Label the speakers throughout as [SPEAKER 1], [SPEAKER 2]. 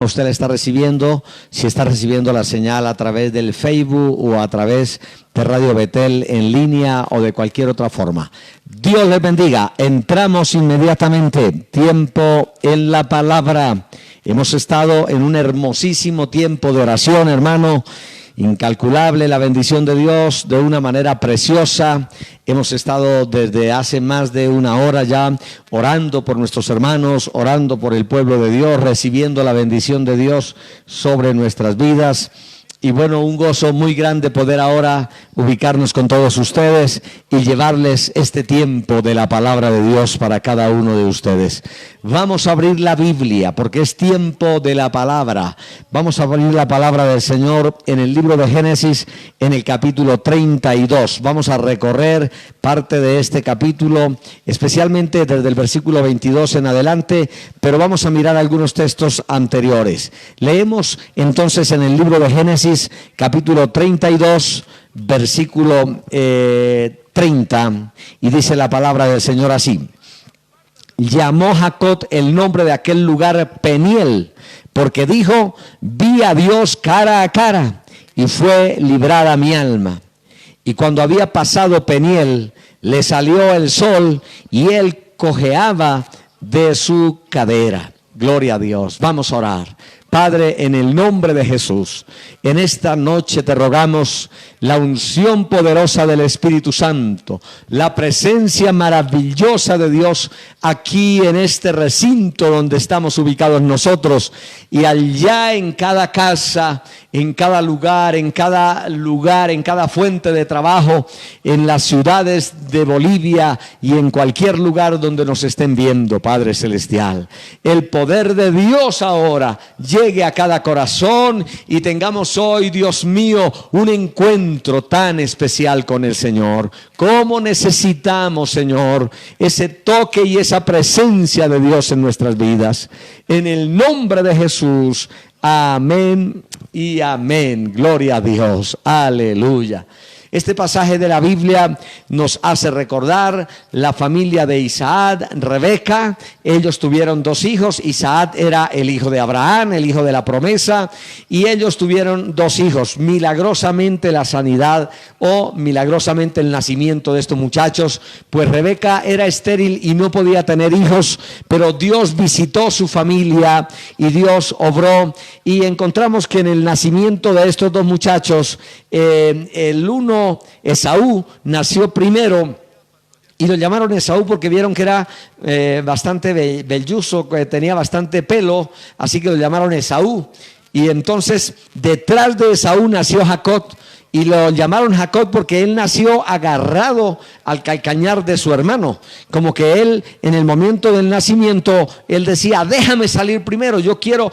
[SPEAKER 1] usted la está recibiendo, si está recibiendo la señal a través del Facebook o a través de Radio Betel en línea o de cualquier otra forma. Dios les bendiga. Entramos inmediatamente. Tiempo en la palabra. Hemos estado en un hermosísimo tiempo de oración, hermano. Incalculable la bendición de Dios, de una manera preciosa. Hemos estado desde hace más de una hora ya orando por nuestros hermanos, orando por el pueblo de Dios, recibiendo la bendición de Dios sobre nuestras vidas. Y bueno, un gozo muy grande poder ahora ubicarnos con todos ustedes y llevarles este tiempo de la palabra de Dios para cada uno de ustedes. Vamos a abrir la Biblia porque es tiempo de la palabra. Vamos a abrir la palabra del Señor en el libro de Génesis, en el capítulo 32. Vamos a recorrer parte de este capítulo, especialmente desde el versículo 22 en adelante, pero vamos a mirar algunos textos anteriores. Leemos entonces en el libro de Génesis, capítulo 32, versículo 30, y dice la palabra del Señor así: llamó Jacob el nombre de aquel lugar Peniel, porque dijo: vi a Dios cara a cara, y fue librada mi alma. Y cuando había pasado Peniel, le salió el sol, y él cojeaba de su cadera. Gloria a Dios. Vamos a orar. Padre, en el nombre de Jesús, en esta noche te rogamos la unción poderosa del Espíritu Santo, la presencia maravillosa de Dios aquí en este recinto donde estamos ubicados nosotros, y allá en cada casa, en cada lugar, en cada fuente de trabajo, en las ciudades de Bolivia y en cualquier lugar donde nos estén viendo, Padre Celestial. El poder de Dios ahora llegue a cada corazón y tengamos hoy, Dios mío, un encuentro tan especial con el Señor. ¿Cómo necesitamos, Señor, ese toque y esa presencia de Dios en nuestras vidas? En el nombre de Jesús, amén y amén. Gloria a Dios, aleluya. Este pasaje de la Biblia nos hace recordar la familia de Isaac, Rebeca. Ellos tuvieron dos hijos. Isaac era el hijo de Abraham, el hijo de la promesa, y ellos tuvieron dos hijos. Milagrosamente la sanidad o milagrosamente el nacimiento de estos muchachos, pues Rebeca era estéril y no podía tener hijos, pero Dios visitó su familia y Dios obró, y encontramos que en el nacimiento de estos dos muchachos, el uno, Esaú, nació primero, y lo llamaron Esaú porque vieron que era bastante velluzo, que tenía bastante pelo, así que lo llamaron Esaú. Y entonces detrás de Esaú nació Jacob, y lo llamaron Jacob porque él nació agarrado al calcañar de su hermano. Como que él, en el momento del nacimiento, él decía: déjame salir primero, yo quiero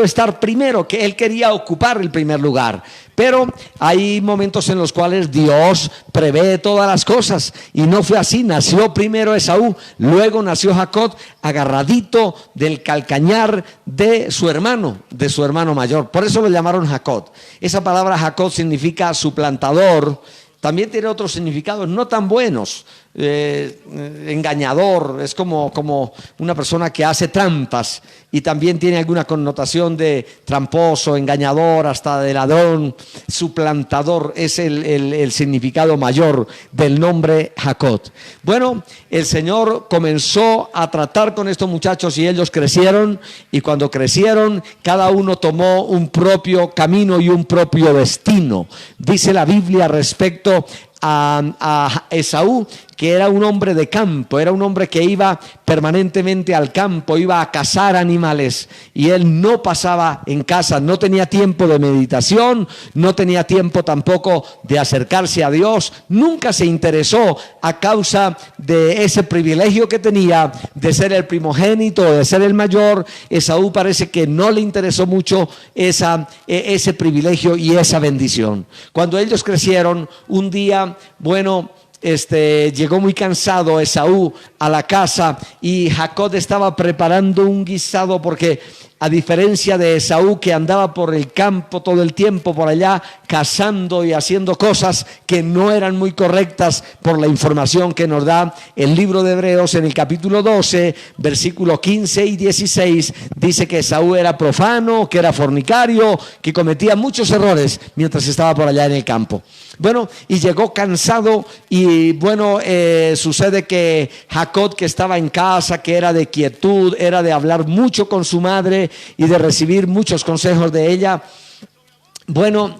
[SPEAKER 1] estar primero, que él quería ocupar el primer lugar. Pero hay momentos en los cuales Dios prevé todas las cosas, y no fue así. Nació primero Esaú, luego nació Jacob, agarradito del calcañar de su hermano mayor. Por eso lo llamaron Jacob. Esa palabra Jacob significa suplantador. También tiene otros significados no tan buenos. Engañador, es como una persona que hace trampas, y también tiene alguna connotación de tramposo, engañador, hasta de ladrón. Suplantador es el significado mayor del nombre Jacob. Bueno, el Señor comenzó a tratar con estos muchachos y ellos crecieron, y cuando crecieron cada uno tomó un propio camino y un propio destino. Dice la Biblia respecto a Esaú que era un hombre de campo, era un hombre que iba permanentemente al campo, iba a cazar animales, y él no pasaba en casa, no tenía tiempo de meditación, no tenía tiempo tampoco de acercarse a Dios, nunca se interesó a causa de ese privilegio que tenía de ser el primogénito, de ser el mayor. Esaú parece que no le interesó mucho ese privilegio y esa bendición. Cuando ellos crecieron, un día, llegó muy cansado Esaú a la casa, y Jacob estaba preparando un guisado porque a diferencia de Esaú, que andaba por el campo todo el tiempo por allá, cazando y haciendo cosas que no eran muy correctas por la información que nos da el libro de Hebreos en el capítulo 12, versículos 15 y 16, dice que Esaú era profano, que era fornicario, que cometía muchos errores mientras estaba por allá en el campo. Bueno, y llegó cansado y bueno, sucede que Jacob, que estaba en casa, que era de quietud, era de hablar mucho con su madre y de recibir muchos consejos de ella, bueno,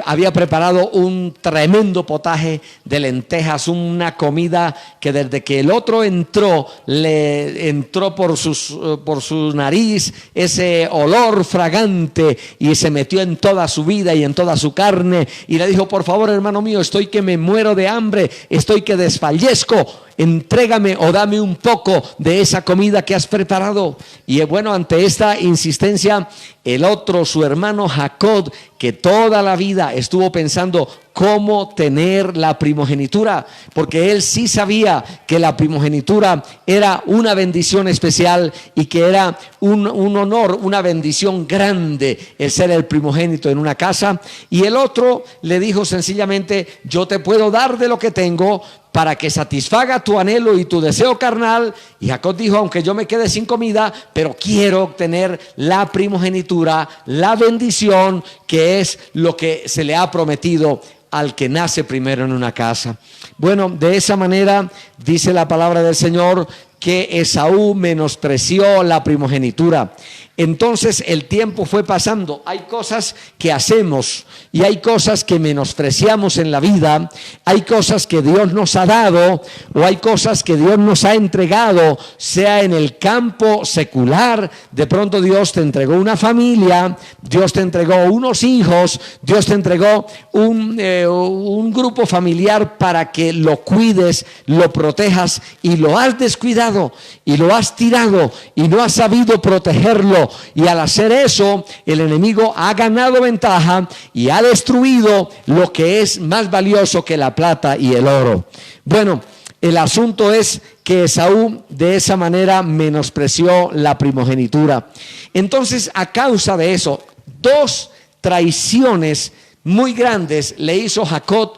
[SPEAKER 1] había preparado un tremendo potaje de lentejas, una comida que desde que el otro entró, le entró por su nariz ese olor fragante y se metió en toda su vida y en toda su carne, y le dijo: por favor, hermano mío, estoy que me muero de hambre, estoy que desfallezco, entrégame o dame un poco de esa comida que has preparado. Y bueno, ante esta insistencia, el otro, su hermano Jacob, que toda la vida estuvo pensando cómo tener la primogenitura, porque él sí sabía que la primogenitura era una bendición especial y que era un honor, una bendición grande el ser el primogénito en una casa. Y el otro le dijo sencillamente: yo te puedo dar de lo que tengo para que satisfaga tu anhelo y tu deseo carnal. Y Jacob dijo: aunque yo me quede sin comida, pero quiero obtener la primogenitura, la bendición, que es lo que se le ha prometido al que nace primero en una casa. Bueno, de esa manera dice la palabra del Señor que Esaú menospreció la primogenitura. Entonces el tiempo fue pasando. Hay cosas que hacemos y hay cosas que menospreciamos en la vida. Hay cosas que Dios nos ha dado o hay cosas que Dios nos ha entregado, sea en el campo secular. De pronto Dios te entregó una familia, Dios te entregó unos hijos, Dios te entregó un grupo familiar para que lo cuides, lo protejas, y lo has descuidado y lo has tirado y no has sabido protegerlo. Y al hacer eso, el enemigo ha ganado ventaja y ha destruido lo que es más valioso que la plata y el oro. Bueno, el asunto es que Esaú de esa manera menospreció la primogenitura. Entonces, a causa de eso, dos traiciones muy grandes le hizo Jacob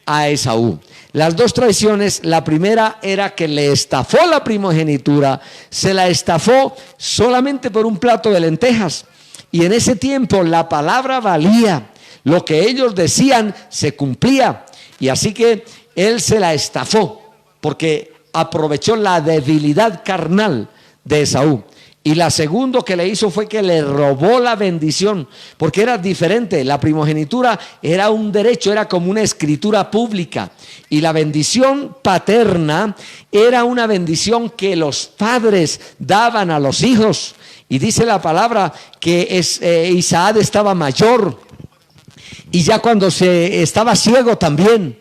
[SPEAKER 1] a Esaú. Las dos traiciones: la primera era que le estafó la primogenitura, se la estafó solamente por un plato de lentejas. Y en ese tiempo la palabra valía, lo que ellos decían se cumplía. Y así que él se la estafó porque aprovechó la debilidad carnal de Esaú. Y la segunda que le hizo fue que le robó la bendición, porque era diferente. La primogenitura era un derecho, era como una escritura pública, y la bendición paterna era una bendición que los padres daban a los hijos. Y dice la palabra que Isaac estaba mayor, y ya cuando se estaba ciego también,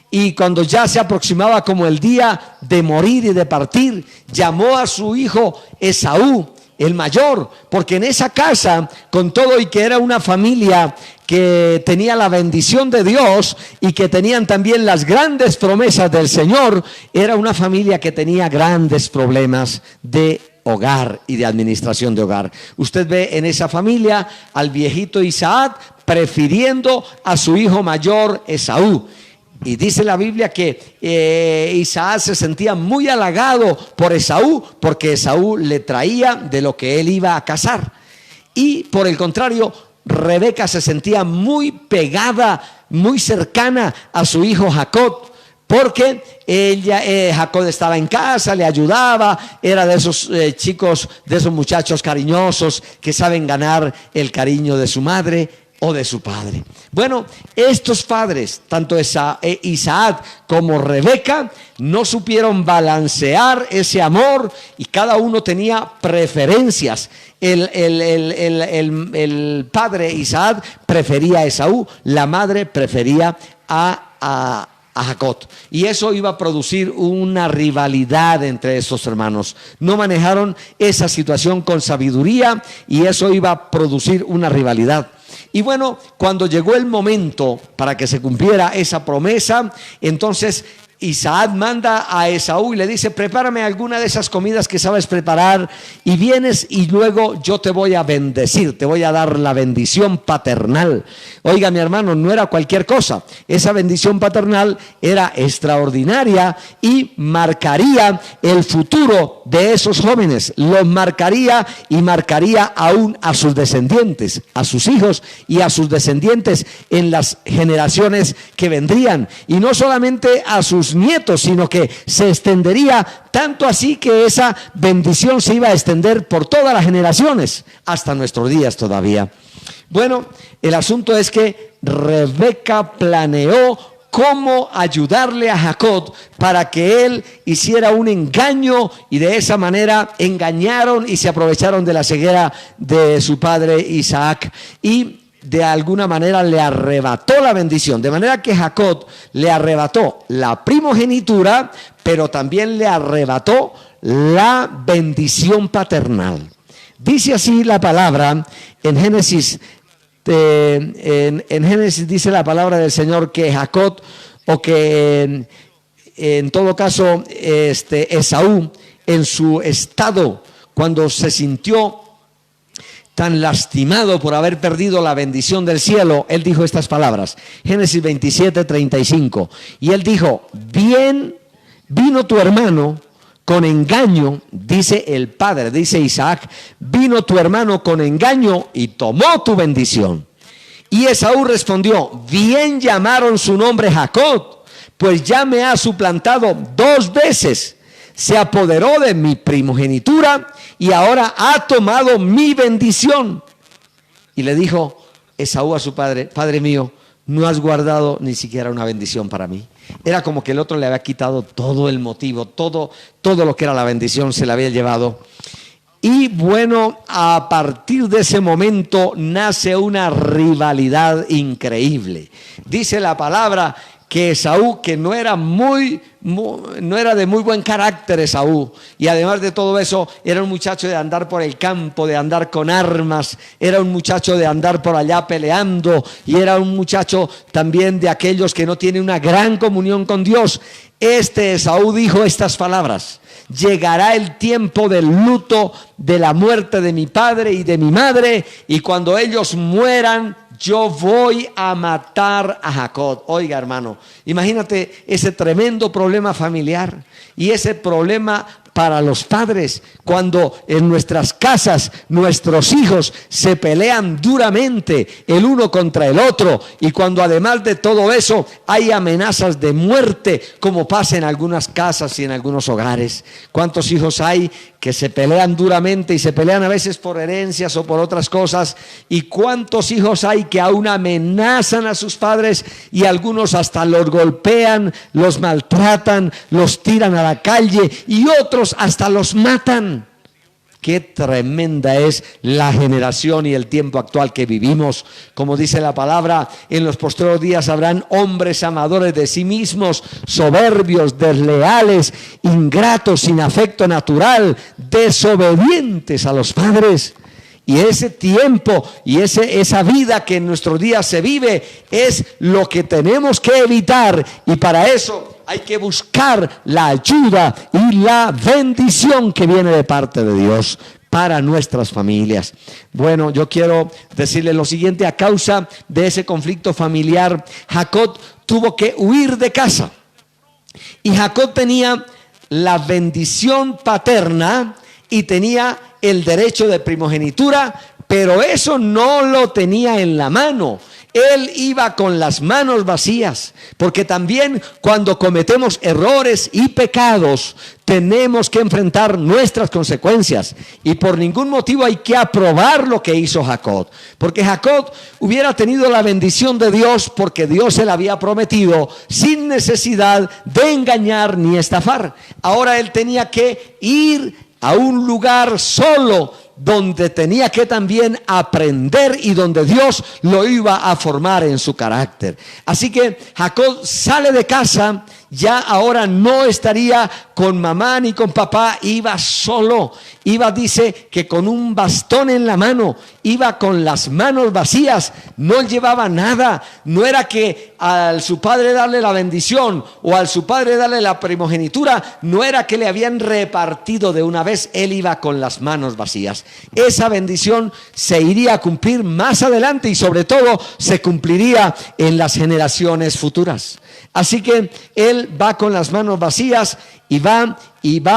[SPEAKER 1] y cuando ya se aproximaba como el día de morir y de partir, llamó a su hijo Esaú, el mayor, porque en esa casa, con todo y que era una familia que tenía la bendición de Dios y que tenían también las grandes promesas del Señor, era una familia que tenía grandes problemas de hogar y de administración de hogar. Usted ve en esa familia al viejito Isaac prefiriendo a su hijo mayor Esaú. Y dice la Biblia que Isaac se sentía muy halagado por Esaú, porque Esaú le traía de lo que él iba a cazar. Y por el contrario, Rebeca se sentía muy pegada, muy cercana a su hijo Jacob, porque Jacob estaba en casa, le ayudaba, era de esos chicos, de esos muchachos cariñosos que saben ganar el cariño de su madre o de su padre. Bueno, estos padres, tanto Isaac como Rebeca, no supieron balancear ese amor y cada uno tenía preferencias. El padre Isaac prefería a Esaú, la madre prefería a Jacob, y eso iba a producir una rivalidad entre estos hermanos. No manejaron esa situación con sabiduría y eso iba a producir una rivalidad. Y bueno, cuando llegó el momento para que se cumpliera esa promesa, entonces Isaac manda a Esaú y le dice: prepárame alguna de esas comidas que sabes preparar y vienes y luego yo te voy a bendecir, te voy a dar la bendición paternal. Oiga, mi hermano, no era cualquier cosa. Esa bendición paternal era extraordinaria y marcaría el futuro de esos jóvenes. Los marcaría y marcaría aún a sus descendientes, a sus hijos y a sus descendientes en las generaciones que vendrían. Y no solamente a sus nietos, sino que se extendería tanto así que esa bendición se iba a extender por todas las generaciones hasta nuestros días todavía. Bueno, el asunto es que Rebeca planeó cómo ayudarle a Jacob para que él hiciera un engaño, y de esa manera engañaron y se aprovecharon de la ceguera de su padre Isaac y de alguna manera le arrebató la bendición, de manera que Jacob le arrebató la primogenitura, pero también le arrebató la bendición paternal. Dice así la palabra en Génesis, en Génesis dice la palabra del Señor que Jacob, o que en todo caso Esaú, en su estado, cuando se sintió tan lastimado por haber perdido la bendición del cielo, él dijo estas palabras, Génesis 27:35, y él dijo: bien, vino tu hermano con engaño, dice el padre, dice Isaac, vino tu hermano con engaño y tomó tu bendición. Y Esaú respondió: bien llamaron su nombre Jacob, pues ya me ha suplantado 2 veces. Se apoderó de mi primogenitura y ahora ha tomado mi bendición. Y le dijo Esaú a su padre: padre mío, no has guardado ni siquiera una bendición para mí. Era como que el otro le había quitado todo el motivo, todo lo que era la bendición se la había llevado. Y bueno, a partir de ese momento nace una rivalidad increíble. Dice la palabra que Esaú, que no era de muy buen carácter Esaú, y además de todo eso era un muchacho de andar por el campo, de andar con armas, era un muchacho de andar por allá peleando, y era un muchacho también de aquellos que no tienen una gran comunión con Dios. Esaú dijo estas palabras: llegará el tiempo del luto de la muerte de mi padre y de mi madre, y cuando ellos mueran yo voy a matar a Jacob. Oiga, hermano, imagínate ese tremendo problema familiar y ese problema para los padres cuando en nuestras casas nuestros hijos se pelean duramente el uno contra el otro, y cuando además de todo eso hay amenazas de muerte, como pasa en algunas casas y en algunos hogares. ¿Cuántos hijos hay que se pelean duramente y se pelean a veces por herencias o por otras cosas? ¿Y cuántos hijos hay que aún amenazan a sus padres y algunos hasta los golpean, los maltratan, los tiran a la calle y otros hasta los matan? Qué tremenda es la generación y el tiempo actual que vivimos. Como dice la palabra, en los postreros días habrán hombres amadores de sí mismos, soberbios, desleales, ingratos, sin afecto natural, desobedientes a los padres. Y ese tiempo y esa vida que en nuestros días se vive es lo que tenemos que evitar, y para eso hay que buscar la ayuda y la bendición que viene de parte de Dios para nuestras familias. Bueno, yo quiero decirle lo siguiente: a causa de ese conflicto familiar, Jacob tuvo que huir de casa. Y Jacob tenía la bendición paterna y tenía el derecho de primogenitura, pero eso no lo tenía en la mano. Él iba con las manos vacías, porque también cuando cometemos errores y pecados tenemos que enfrentar nuestras consecuencias, y por ningún motivo hay que aprobar lo que hizo Jacob, porque Jacob hubiera tenido la bendición de Dios porque Dios se la había prometido sin necesidad de engañar ni estafar. Ahora él tenía que ir a un lugar solo, donde tenía que también aprender y donde Dios lo iba a formar en su carácter. Así que Jacob sale de casa ya ahora no estaría con mamá ni con papá, iba solo, iba, dice, que con un bastón en la mano, iba con las manos vacías, no llevaba nada, no era que a su padre darle la bendición o a su padre darle la primogenitura, no era que le habían repartido de una vez, él iba con las manos vacías. Esa bendición se iría a cumplir más adelante y sobre todo se cumpliría en las generaciones futuras. Así que él va con las manos vacías y va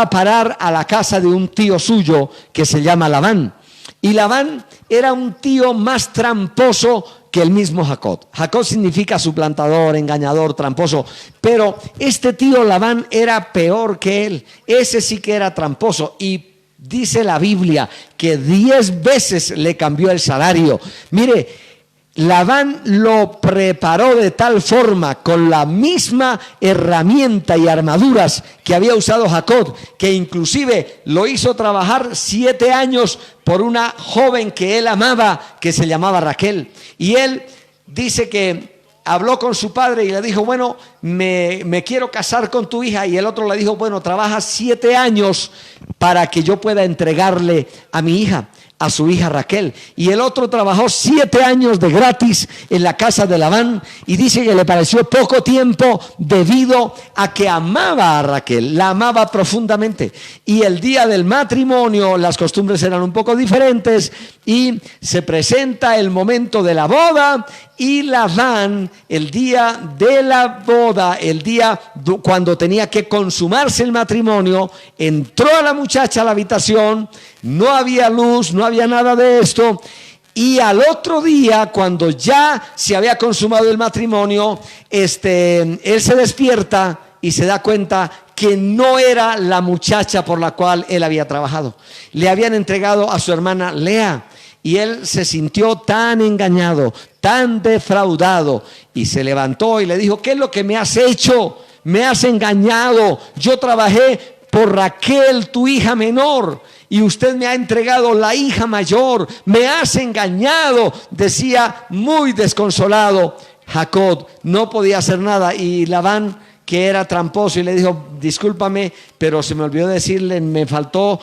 [SPEAKER 1] a parar a la casa de un tío suyo que se llama Labán. Y Labán era un tío más tramposo que el mismo Jacob. Jacob significa suplantador, engañador, tramposo. Pero este tío Labán era peor que él. Ese sí que era tramposo. Y dice la Biblia que 10 veces le cambió el salario. Mire, Labán lo preparó de tal forma, con la misma herramienta y armaduras que había usado Jacob, que inclusive lo hizo trabajar 7 años por una joven que él amaba, que se llamaba Raquel. Y él dice que habló con su padre y le dijo, bueno, me quiero casar con tu hija. Y el otro le dijo, bueno, trabaja 7 años para que yo pueda entregarle a mi hija, a su hija Raquel. Y el otro trabajó 7 años de gratis en la casa de Labán, y dice que le pareció poco tiempo debido a que amaba a Raquel, la amaba profundamente. Y el día del matrimonio las costumbres eran un poco diferentes y se presenta el momento de la boda, y Labán, el día de la boda, el día cuando tenía que consumarse el matrimonio, entró a la muchacha a la habitación, no había luz, no había nada de esto, y al otro día, cuando ya se había consumado el matrimonio, él se despierta y se da cuenta que no era la muchacha por la cual él había trabajado. Le habían entregado a su hermana Lea. Y él se sintió tan engañado, tan defraudado, y se levantó y le dijo, ¿qué es lo que me has hecho? Me has engañado. Yo trabajé por Raquel, tu hija menor, y usted me ha entregado la hija mayor. Me has engañado, decía muy desconsolado Jacob. No podía hacer nada, y Labán, que era tramposo, y le dijo, discúlpame, pero se me olvidó decirle, me faltó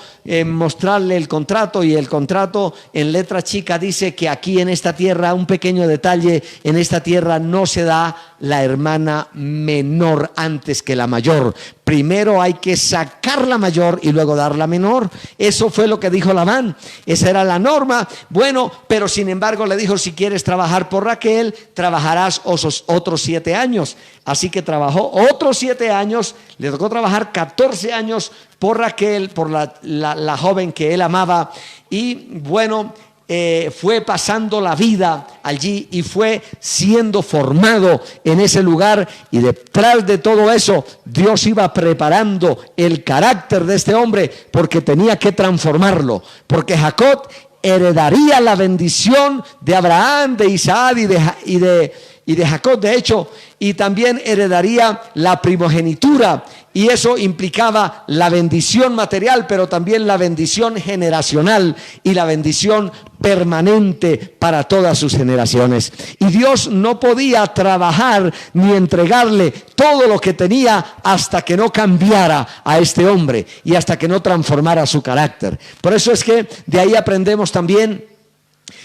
[SPEAKER 1] mostrarle el contrato, y el contrato en letra chica dice que aquí en esta tierra, un pequeño detalle, en esta tierra no se da la hermana menor antes que la mayor. Primero hay que sacar la mayor y luego dar la menor. Eso fue lo que dijo Labán, esa era la norma. Bueno, pero sin embargo le dijo, si quieres trabajar por Raquel, trabajarás otros 7 años. Así que trabajó otros 7 años, le tocó trabajar 14 años por Raquel, por la joven que él amaba. Y bueno, fue pasando la vida allí y fue siendo formado en ese lugar, y detrás de todo eso Dios iba preparando el carácter de este hombre, porque tenía que transformarlo, porque Jacob heredaría la bendición de Abraham, de Isaac y de Jacob, de hecho, y también heredaría la primogenitura, y eso implicaba la bendición material, pero también la bendición generacional y la bendición permanente para todas sus generaciones. Y Dios no podía trabajar ni entregarle todo lo que tenía hasta que no cambiara a este hombre y hasta que no transformara su carácter. Por eso es que de ahí aprendemos también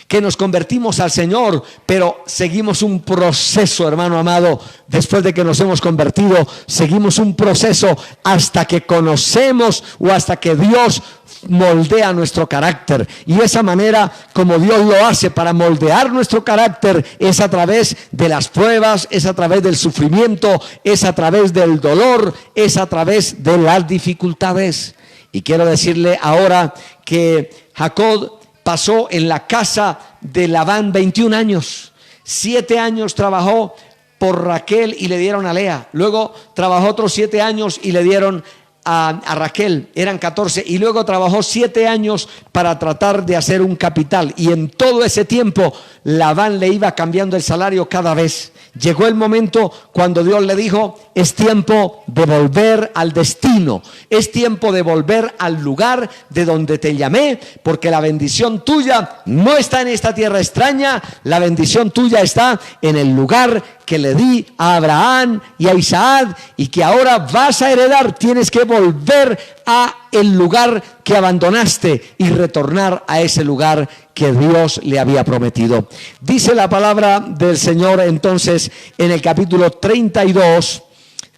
[SPEAKER 1] que nos convertimos al Señor, pero seguimos un proceso, hermano amado. Después de que nos hemos convertido, seguimos un proceso hasta que conocemos o hasta que Dios moldea nuestro carácter. Y esa manera como Dios lo hace para moldear nuestro carácter es a través de las pruebas, es a través del sufrimiento, es a través del dolor, es a través de las dificultades. Y quiero decirle ahora que Jacob pasó en la casa de Labán 21 años. 7 años trabajó por Raquel y le dieron a Lea. Luego trabajó otros 7 años y le dieron a Raquel, eran 14, y luego trabajó 7 años para tratar de hacer un capital, y en todo ese tiempo Labán le iba cambiando el salario cada vez. Llegó el momento cuando Dios le dijo: es tiempo de volver al destino, es tiempo de volver al lugar de donde te llamé, porque la bendición tuya no está en esta tierra extraña, la bendición tuya está en el lugar que le di a Abraham y a Isaac, y que ahora vas a heredar. Tienes que volver a el lugar que abandonaste y retornar a ese lugar que Dios le había prometido. Dice la palabra del Señor entonces en el capítulo 32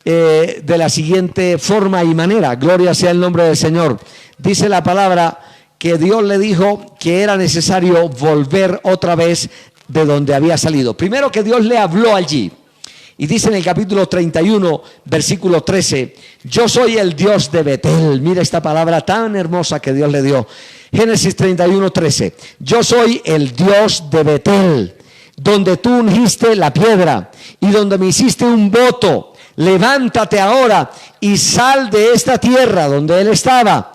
[SPEAKER 1] de la siguiente forma y manera. Gloria sea el nombre del Señor. Dice la palabra que Dios le dijo que era necesario volver otra vez de donde había salido. Primero, que Dios le habló allí. Y dice en el capítulo 31, versículo 13: yo soy el Dios de Betel. Mira esta palabra tan hermosa que Dios le dio. Génesis 31, 13. Yo soy el Dios de Betel, donde tú ungiste la piedra y donde me hiciste un voto. Levántate ahora y sal de esta tierra donde él estaba,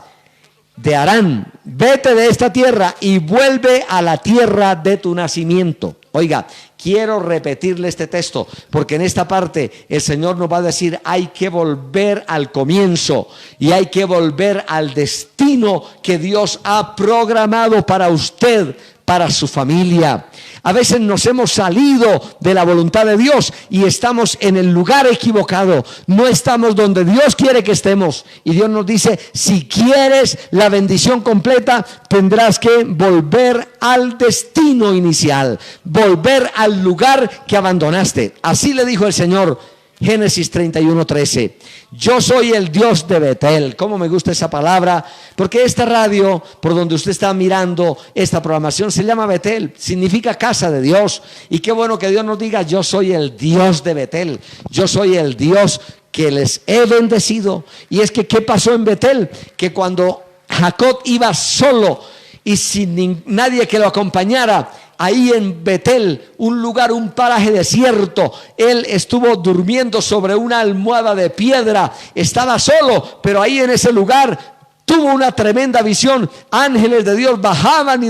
[SPEAKER 1] de Harán. Vete de esta tierra y vuelve a la tierra de tu nacimiento. Oiga, quiero repetirle este texto, porque en esta parte el Señor nos va a decir: hay que volver al comienzo y hay que volver al destino que Dios ha programado para usted, para su familia. A veces nos hemos salido de la voluntad de Dios y estamos en el lugar equivocado. No estamos donde Dios quiere que estemos. Y Dios nos dice: si quieres la bendición completa, tendrás que volver al destino inicial, volver al lugar que abandonaste. Así le dijo el Señor. Génesis 31, 13. Yo soy el Dios de Betel. Cómo me gusta esa palabra, porque esta radio, por donde usted está mirando esta programación, se llama Betel, significa casa de Dios. Y qué bueno que Dios nos diga: yo soy el Dios de Betel, yo soy el Dios que les he bendecido. Y es que ¿qué pasó en Betel? Que cuando Jacob iba solo y sin nadie que lo acompañara, ahí en Betel, un lugar, un paraje desierto, él estuvo durmiendo sobre una almohada de piedra. Estaba solo, pero ahí en ese lugar tuvo una tremenda visión. Ángeles de Dios bajaban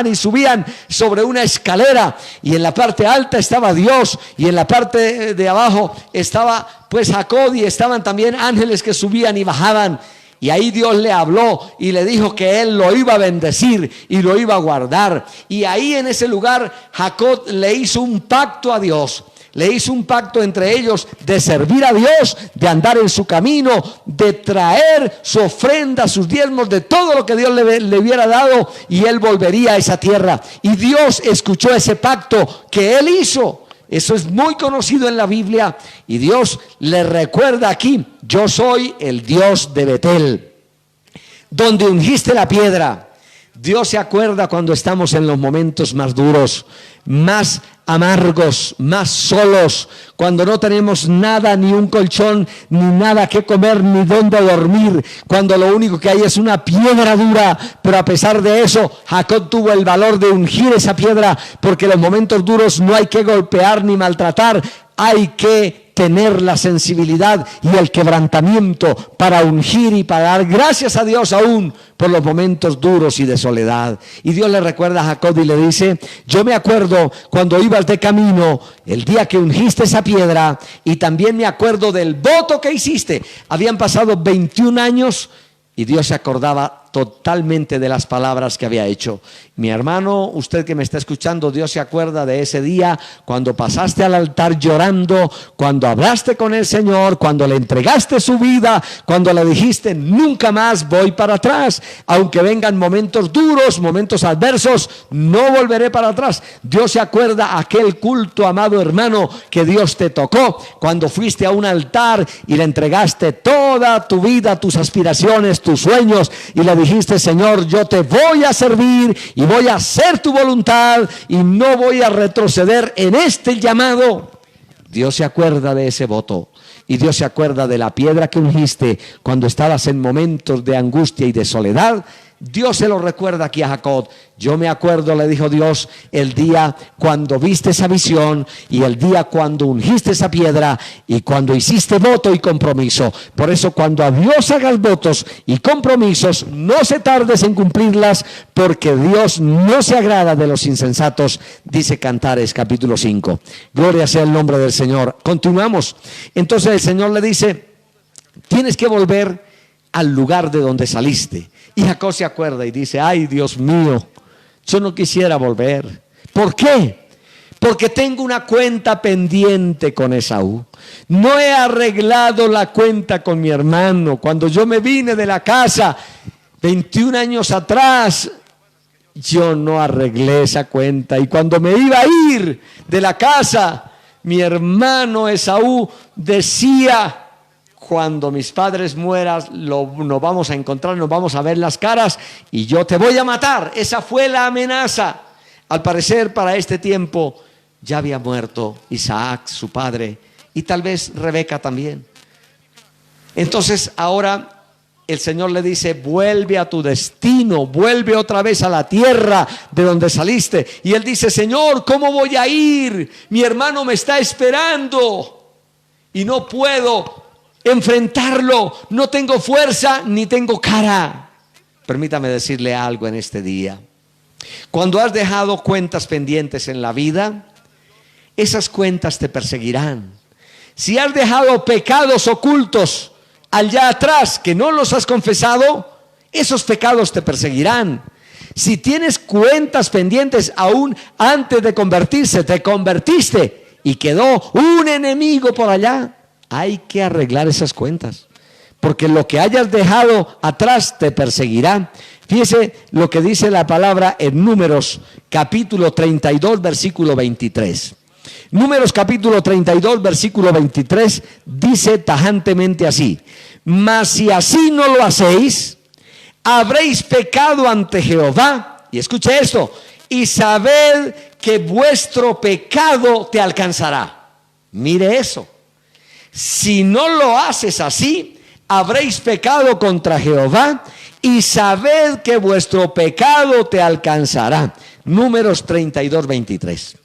[SPEAKER 1] y subían sobre una escalera, y en la parte alta estaba Dios, y en la parte de abajo estaba pues Jacob, y estaban también ángeles que subían y bajaban. Y ahí Dios le habló y le dijo que él lo iba a bendecir y lo iba a guardar. Y ahí en ese lugar Jacob le hizo un pacto a Dios. Le hizo un pacto entre ellos de servir a Dios, de andar en su camino, de traer su ofrenda, sus diezmos, de todo lo que Dios le hubiera dado, y él volvería a esa tierra. Y Dios escuchó ese pacto que él hizo. Eso es muy conocido en la Biblia, y Dios le recuerda aquí: yo soy el Dios de Betel, donde ungiste la piedra. Dios se acuerda cuando estamos en los momentos más duros, más amargos, más solos, cuando no tenemos nada, ni un colchón, ni nada que comer, ni dónde dormir, cuando lo único que hay es una piedra dura. Pero a pesar de eso, Jacob tuvo el valor de ungir esa piedra, porque en los momentos duros no hay que golpear ni maltratar, hay que tener la sensibilidad y el quebrantamiento para ungir y para dar gracias a Dios aún por los momentos duros y de soledad. Y Dios le recuerda a Jacob y le dice: yo me acuerdo cuando ibas de camino, el día que ungiste esa piedra, y también me acuerdo del voto que hiciste. Habían pasado 21 años y Dios se acordaba totalmente de las palabras que había hecho. Mi hermano, usted que me está escuchando, Dios se acuerda de ese día cuando pasaste al altar llorando, cuando hablaste con el Señor, cuando le entregaste su vida, cuando le dijiste: nunca más voy para atrás, aunque vengan momentos duros, momentos adversos, no volveré para atrás. Dios se acuerda aquel culto, amado hermano, que Dios te tocó cuando fuiste a un altar y le entregaste toda tu vida, tus aspiraciones, tus sueños, y le dijiste: Señor, yo te voy a servir y voy a hacer tu voluntad y no voy a retroceder en este llamado. Dios se acuerda de ese voto, y Dios se acuerda de la piedra que ungiste cuando estabas en momentos de angustia y de soledad. Dios se lo recuerda aquí a Jacob. Yo me acuerdo, le dijo Dios, el día cuando viste esa visión y el día cuando ungiste esa piedra y cuando hiciste voto y compromiso. Por eso cuando a Dios hagas votos y compromisos, no se tardes en cumplirlas, porque Dios no se agrada de los insensatos, dice Cantares capítulo 5. Gloria sea el nombre del Señor. Continuamos. Entonces el Señor le dice, tienes que volver al lugar de donde saliste. Y Jacob se acuerda y dice, ay Dios mío, yo no quisiera volver. ¿Por qué? Porque tengo una cuenta pendiente con Esaú. No he arreglado la cuenta con mi hermano. Cuando yo me vine de la casa 21 años atrás, yo no arreglé esa cuenta. Y cuando me iba a ir de la casa, mi hermano Esaú decía, cuando mis padres mueran, nos vamos a encontrar, nos vamos a ver las caras y yo te voy a matar. Esa fue la amenaza. Al parecer, para este tiempo ya había muerto Isaac, su padre, y tal vez Rebeca también. Entonces ahora el Señor le dice, vuelve a tu destino, vuelve otra vez a la tierra de donde saliste. Y él dice, Señor, ¿cómo voy a ir? Mi hermano me está esperando y no puedo enfrentarlo, no tengo fuerza ni tengo cara. Permítame decirle algo en este día. Cuando has dejado cuentas pendientes en la vida, esas cuentas te perseguirán. Si has dejado pecados ocultos allá atrás que no los has confesado, esos pecados te perseguirán. Si tienes cuentas pendientes aún antes de convertirse, te convertiste y quedó un enemigo por allá, hay que arreglar esas cuentas, porque lo que hayas dejado atrás te perseguirá. Fíjese lo que dice la palabra en Números capítulo 32 versículo 23. Números capítulo 32 versículo 23 dice tajantemente así: mas si así no lo hacéis, habréis pecado ante Jehová, y escuche esto, y sabed que vuestro pecado te alcanzará. Mire eso. Si no lo haces así, habréis pecado contra Jehová y sabed que vuestro pecado te alcanzará. Números 32, 23.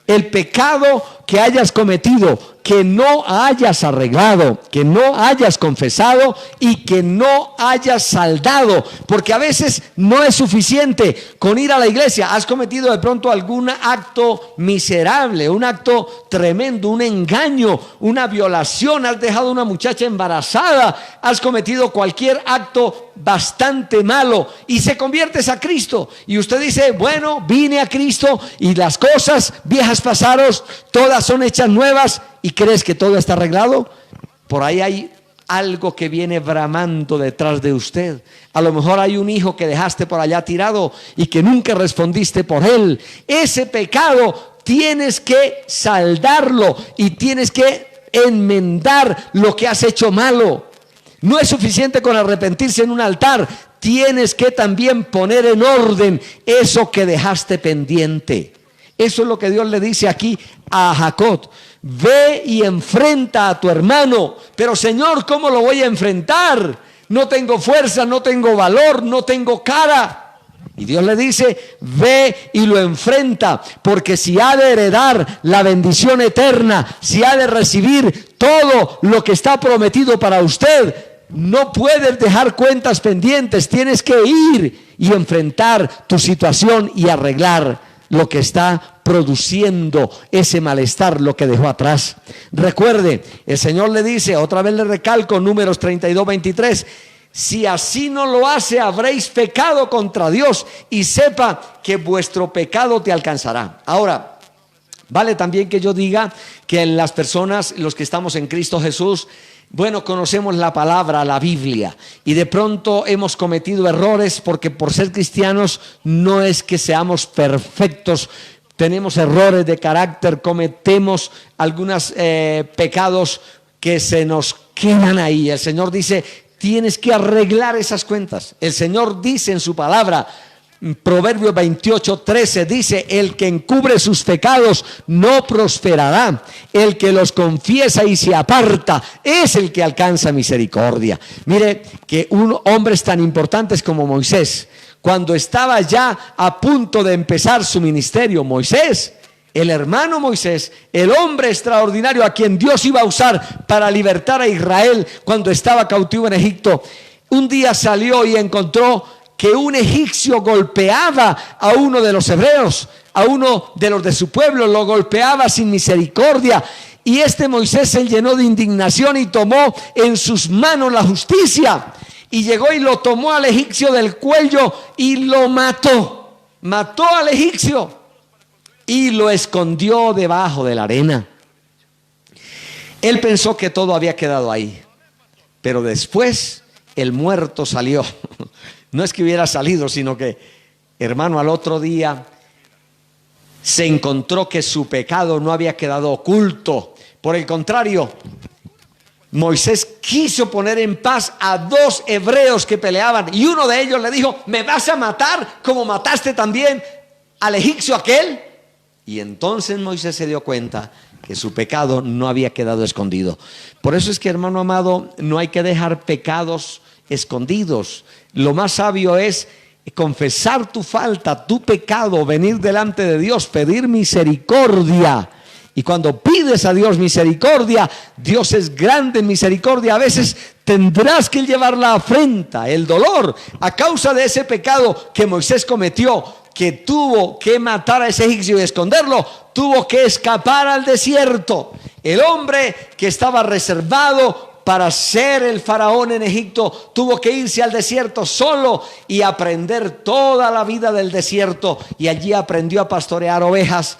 [SPEAKER 1] El pecado que hayas cometido, que no hayas arreglado, que no hayas confesado y que no hayas saldado, porque a veces no es suficiente con ir a la iglesia. Has cometido de pronto algún acto miserable, un acto tremendo, un engaño, una violación, has dejado a una muchacha embarazada, has cometido cualquier acto bastante malo y se conviertes a Cristo y usted dice, bueno, vine a Cristo y las cosas viejas pasaron, todas son hechas nuevas, y crees que todo está arreglado. Por ahí hay algo que viene bramando detrás de usted. A lo mejor hay un hijo que dejaste por allá tirado y que nunca respondiste por él. Ese pecado tienes que saldarlo y tienes que enmendar lo que has hecho malo. No es suficiente con arrepentirse en un altar, tienes que también poner en orden eso que dejaste pendiente. Eso es lo que Dios le dice aquí a Jacob. Ve y enfrenta a tu hermano. Pero Señor, ¿cómo lo voy a enfrentar? No tengo fuerza, no tengo valor, no tengo cara. Y Dios le dice, ve y lo enfrenta, porque si ha de heredar la bendición eterna, si ha de recibir todo lo que está prometido para usted, no puedes dejar cuentas pendientes, tienes que ir y enfrentar tu situación y arreglar lo que está produciendo ese malestar, lo que dejó atrás. Recuerde, el Señor le dice, otra vez le recalco, Números 32, 23, si así no lo hace, habréis pecado contra Dios y sepa que vuestro pecado te alcanzará. Ahora, vale también que yo diga que las personas, los que estamos en Cristo Jesús, bueno, conocemos la palabra, la Biblia, y de pronto hemos cometido errores porque por ser cristianos no es que seamos perfectos. Tenemos errores de carácter, cometemos algunos pecados que se nos quedan ahí. El Señor dice, tienes que arreglar esas cuentas. El Señor dice en su palabra, Proverbios 28:13 dice: el que encubre sus pecados no prosperará, el que los confiesa y se aparta es el que alcanza misericordia. Mire que hombres tan importantes como Moisés, cuando estaba ya a punto de empezar su ministerio, Moisés, el hermano Moisés, el hombre extraordinario a quien Dios iba a usar para libertar a Israel cuando estaba cautivo en Egipto, un día salió y encontró que un egipcio golpeaba a uno de los hebreos, a uno de los de su pueblo, lo golpeaba sin misericordia. Y este Moisés se llenó de indignación y tomó en sus manos la justicia. Y llegó y lo tomó al egipcio del cuello y lo mató. Mató al egipcio y lo escondió debajo de la arena. Él pensó que todo había quedado ahí, pero después el muerto salió. No es que hubiera salido, sino que, hermano, al otro día se encontró que su pecado no había quedado oculto. Por el contrario, Moisés quiso poner en paz a dos hebreos que peleaban, y uno de ellos le dijo: ¿me vas a matar como mataste también al egipcio aquel? Y entonces Moisés se dio cuenta que su pecado no había quedado escondido. Por eso es que, hermano amado, no hay que dejar pecados escondidos. Lo más sabio es confesar tu falta, tu pecado, venir delante de Dios, pedir misericordia. Y cuando pides a Dios misericordia, Dios es grande en misericordia. A veces tendrás que llevar la afrenta, el dolor, a causa de ese pecado que Moisés cometió, que tuvo que matar a ese egipcio y esconderlo, tuvo que escapar al desierto. El hombre que estaba reservado para ser el faraón en Egipto tuvo que irse al desierto solo y aprender toda la vida del desierto, y allí aprendió a pastorear ovejas,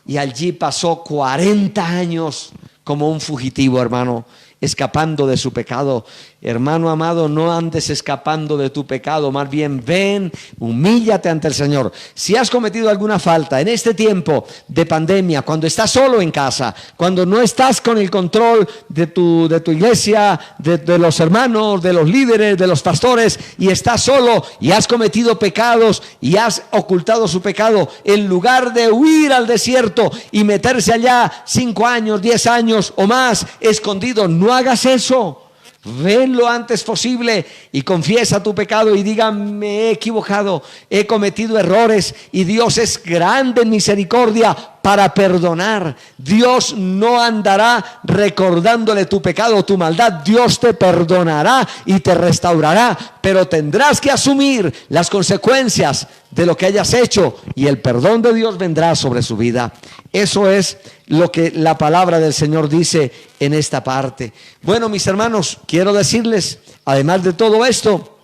[SPEAKER 1] y allí pasó 40 años como un fugitivo, hermano, escapando de su pecado. Hermano amado, no andes escapando de tu pecado, más bien ven, humíllate ante el Señor. Si has cometido alguna falta en este tiempo de pandemia, cuando estás solo en casa, cuando no estás con el control de tu iglesia, de los hermanos, de los líderes, de los pastores, y estás solo y has cometido pecados y has ocultado su pecado, en lugar de huir al desierto y meterse allá 5 años, 10 años o más escondido, no hagas eso. Ven lo antes posible y confiesa tu pecado y diga: me he equivocado, he cometido errores, y Dios es grande en misericordia para perdonar. Dios no andará recordándole tu pecado o tu maldad. Dios te perdonará y te restaurará, pero tendrás que asumir las consecuencias de lo que hayas hecho, y el perdón de Dios vendrá sobre su vida. Eso es lo que la palabra del Señor dice en esta parte. Bueno, mis hermanos, quiero decirles, además de todo esto,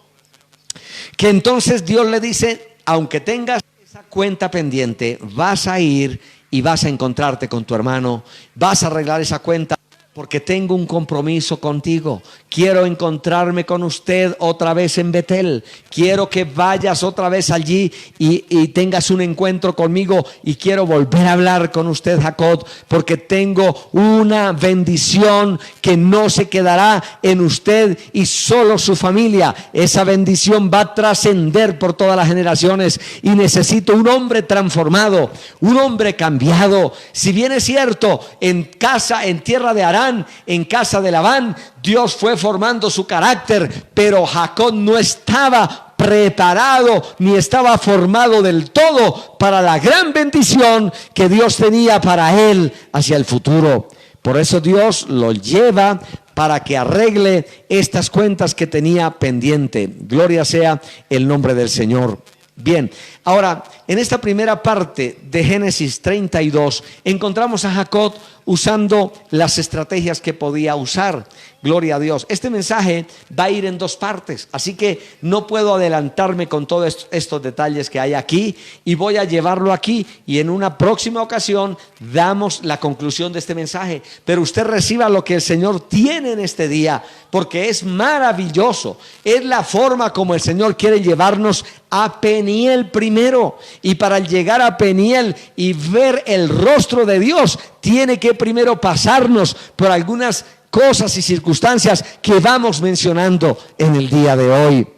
[SPEAKER 1] que entonces Dios le dice: aunque tengas esa cuenta pendiente, vas a ir y vas a encontrarte con tu hermano, vas a arreglar esa cuenta, porque tengo un compromiso contigo. Quiero encontrarme con usted otra vez en Betel. Quiero que vayas otra vez allí y tengas un encuentro conmigo. Y quiero volver a hablar con usted, Jacob, porque tengo una bendición que no se quedará en usted y solo su familia. Esa bendición va a trascender por todas las generaciones. Y necesito un hombre transformado, un hombre cambiado. Si bien es cierto, en tierra de Harán, en casa de Labán, Dios fue formando su carácter, pero Jacob no estaba preparado ni estaba formado del todo para la gran bendición que Dios tenía para él hacia el futuro. Por eso Dios lo lleva para que arregle estas cuentas que tenía pendiente. Gloria sea el nombre del Señor. Bien, ahora en esta primera parte de Génesis 32 encontramos a Jacob usando las estrategias que podía usar. Gloria a Dios. Este mensaje va a ir en 2 partes, así que no puedo adelantarme con todos estos detalles que hay aquí, y voy a llevarlo aquí, y en una próxima ocasión damos la conclusión de este mensaje. Pero usted reciba lo que el Señor tiene en este día, porque es maravilloso. Es la forma como el Señor quiere llevarnos a Peniel primero, y para llegar a Peniel y ver el rostro de Dios, tiene que primero pasarnos por algunas cosas y circunstancias que vamos mencionando en el día de hoy.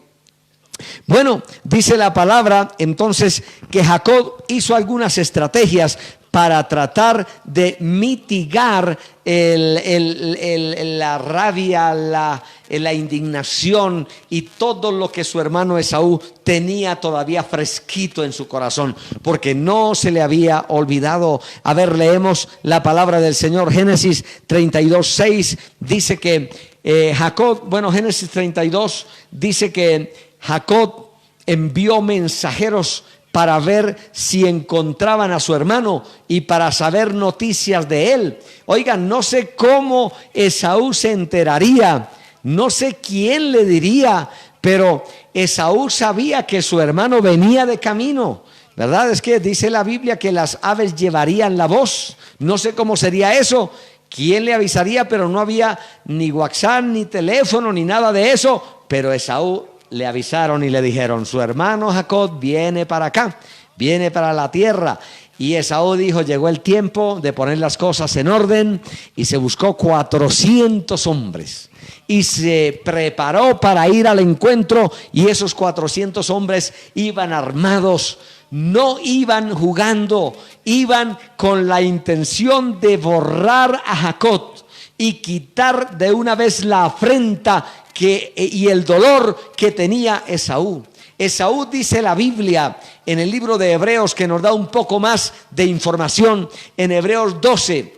[SPEAKER 1] Bueno, dice la palabra entonces que Jacob hizo algunas estrategias para tratar de mitigar la rabia, la indignación y todo lo que su hermano Esaú tenía todavía fresquito en su corazón, porque no se le había olvidado. A ver, leemos la palabra del Señor. Génesis 32:6 dice que Génesis 32 dice que Jacob envió mensajeros para ver si encontraban a su hermano y para saber noticias de él. Oigan, no sé cómo Esaú se enteraría, no sé quién le diría, pero Esaú sabía que su hermano venía de camino, ¿verdad? Es que dice la Biblia que las aves llevarían la voz. No sé cómo sería eso, quién le avisaría, pero no había ni WhatsApp, ni teléfono, ni nada de eso. Pero Esaú le avisaron y le dijeron: su hermano Jacob viene para acá, viene para la tierra. Y Esaú dijo: llegó el tiempo de poner las cosas en orden, y se buscó 400 hombres y se preparó para ir al encuentro. Y esos 400 hombres iban armados, no iban jugando, iban con la intención de borrar a Jacob y quitar de una vez la afrenta y el dolor que tenía Esaú. Esaú, dice la Biblia en el libro de Hebreos, que nos da un poco más de información, en Hebreos 12,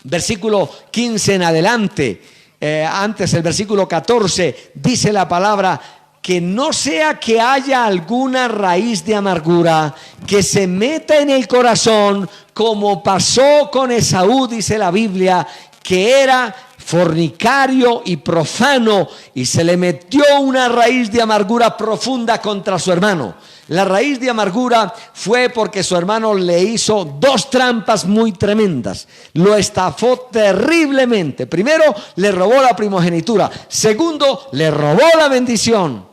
[SPEAKER 1] versículo 15 en adelante, antes el versículo 14, dice la palabra: que no sea que haya alguna raíz de amargura que se meta en el corazón, como pasó con Esaú, dice la Biblia, que era fornicario y profano, y se le metió una raíz de amargura profunda contra su hermano. La raíz de amargura fue porque su hermano le hizo 2 trampas muy tremendas. Lo estafó terriblemente. Primero, le robó la primogenitura. Segundo, le robó la bendición.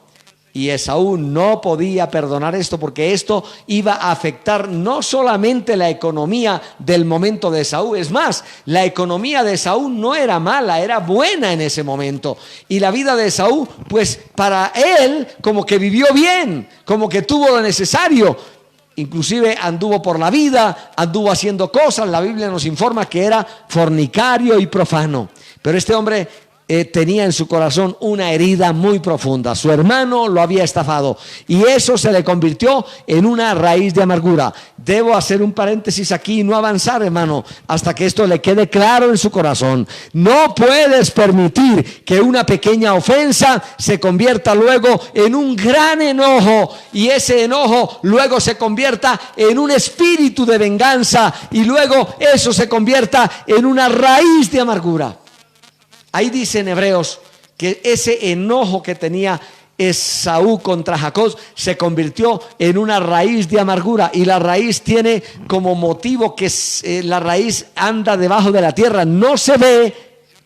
[SPEAKER 1] Y Esaú no podía perdonar esto, porque esto iba a afectar no solamente la economía del momento de Esaú. Es más, la economía de Esaú no era mala, era buena en ese momento. Y la vida de Esaú, pues para él, como que vivió bien, como que tuvo lo necesario. Inclusive anduvo por la vida, anduvo haciendo cosas. La Biblia nos informa que era fornicario y profano. Pero este hombre tenía en su corazón una herida muy profunda. Su hermano lo había estafado, y eso se le convirtió en una raíz de amargura. Debo hacer un paréntesis aquí y no avanzar, hermano, hasta que esto le quede claro en su corazón. No puedes permitir que una pequeña ofensa se convierta luego en un gran enojo, y ese enojo luego se convierta en un espíritu de venganza, y luego eso se convierta en una raíz de amargura. Ahí dice en Hebreos que ese enojo que tenía Esaú contra Jacob se convirtió en una raíz de amargura, y la raíz tiene como motivo que la raíz anda debajo de la tierra, no se ve,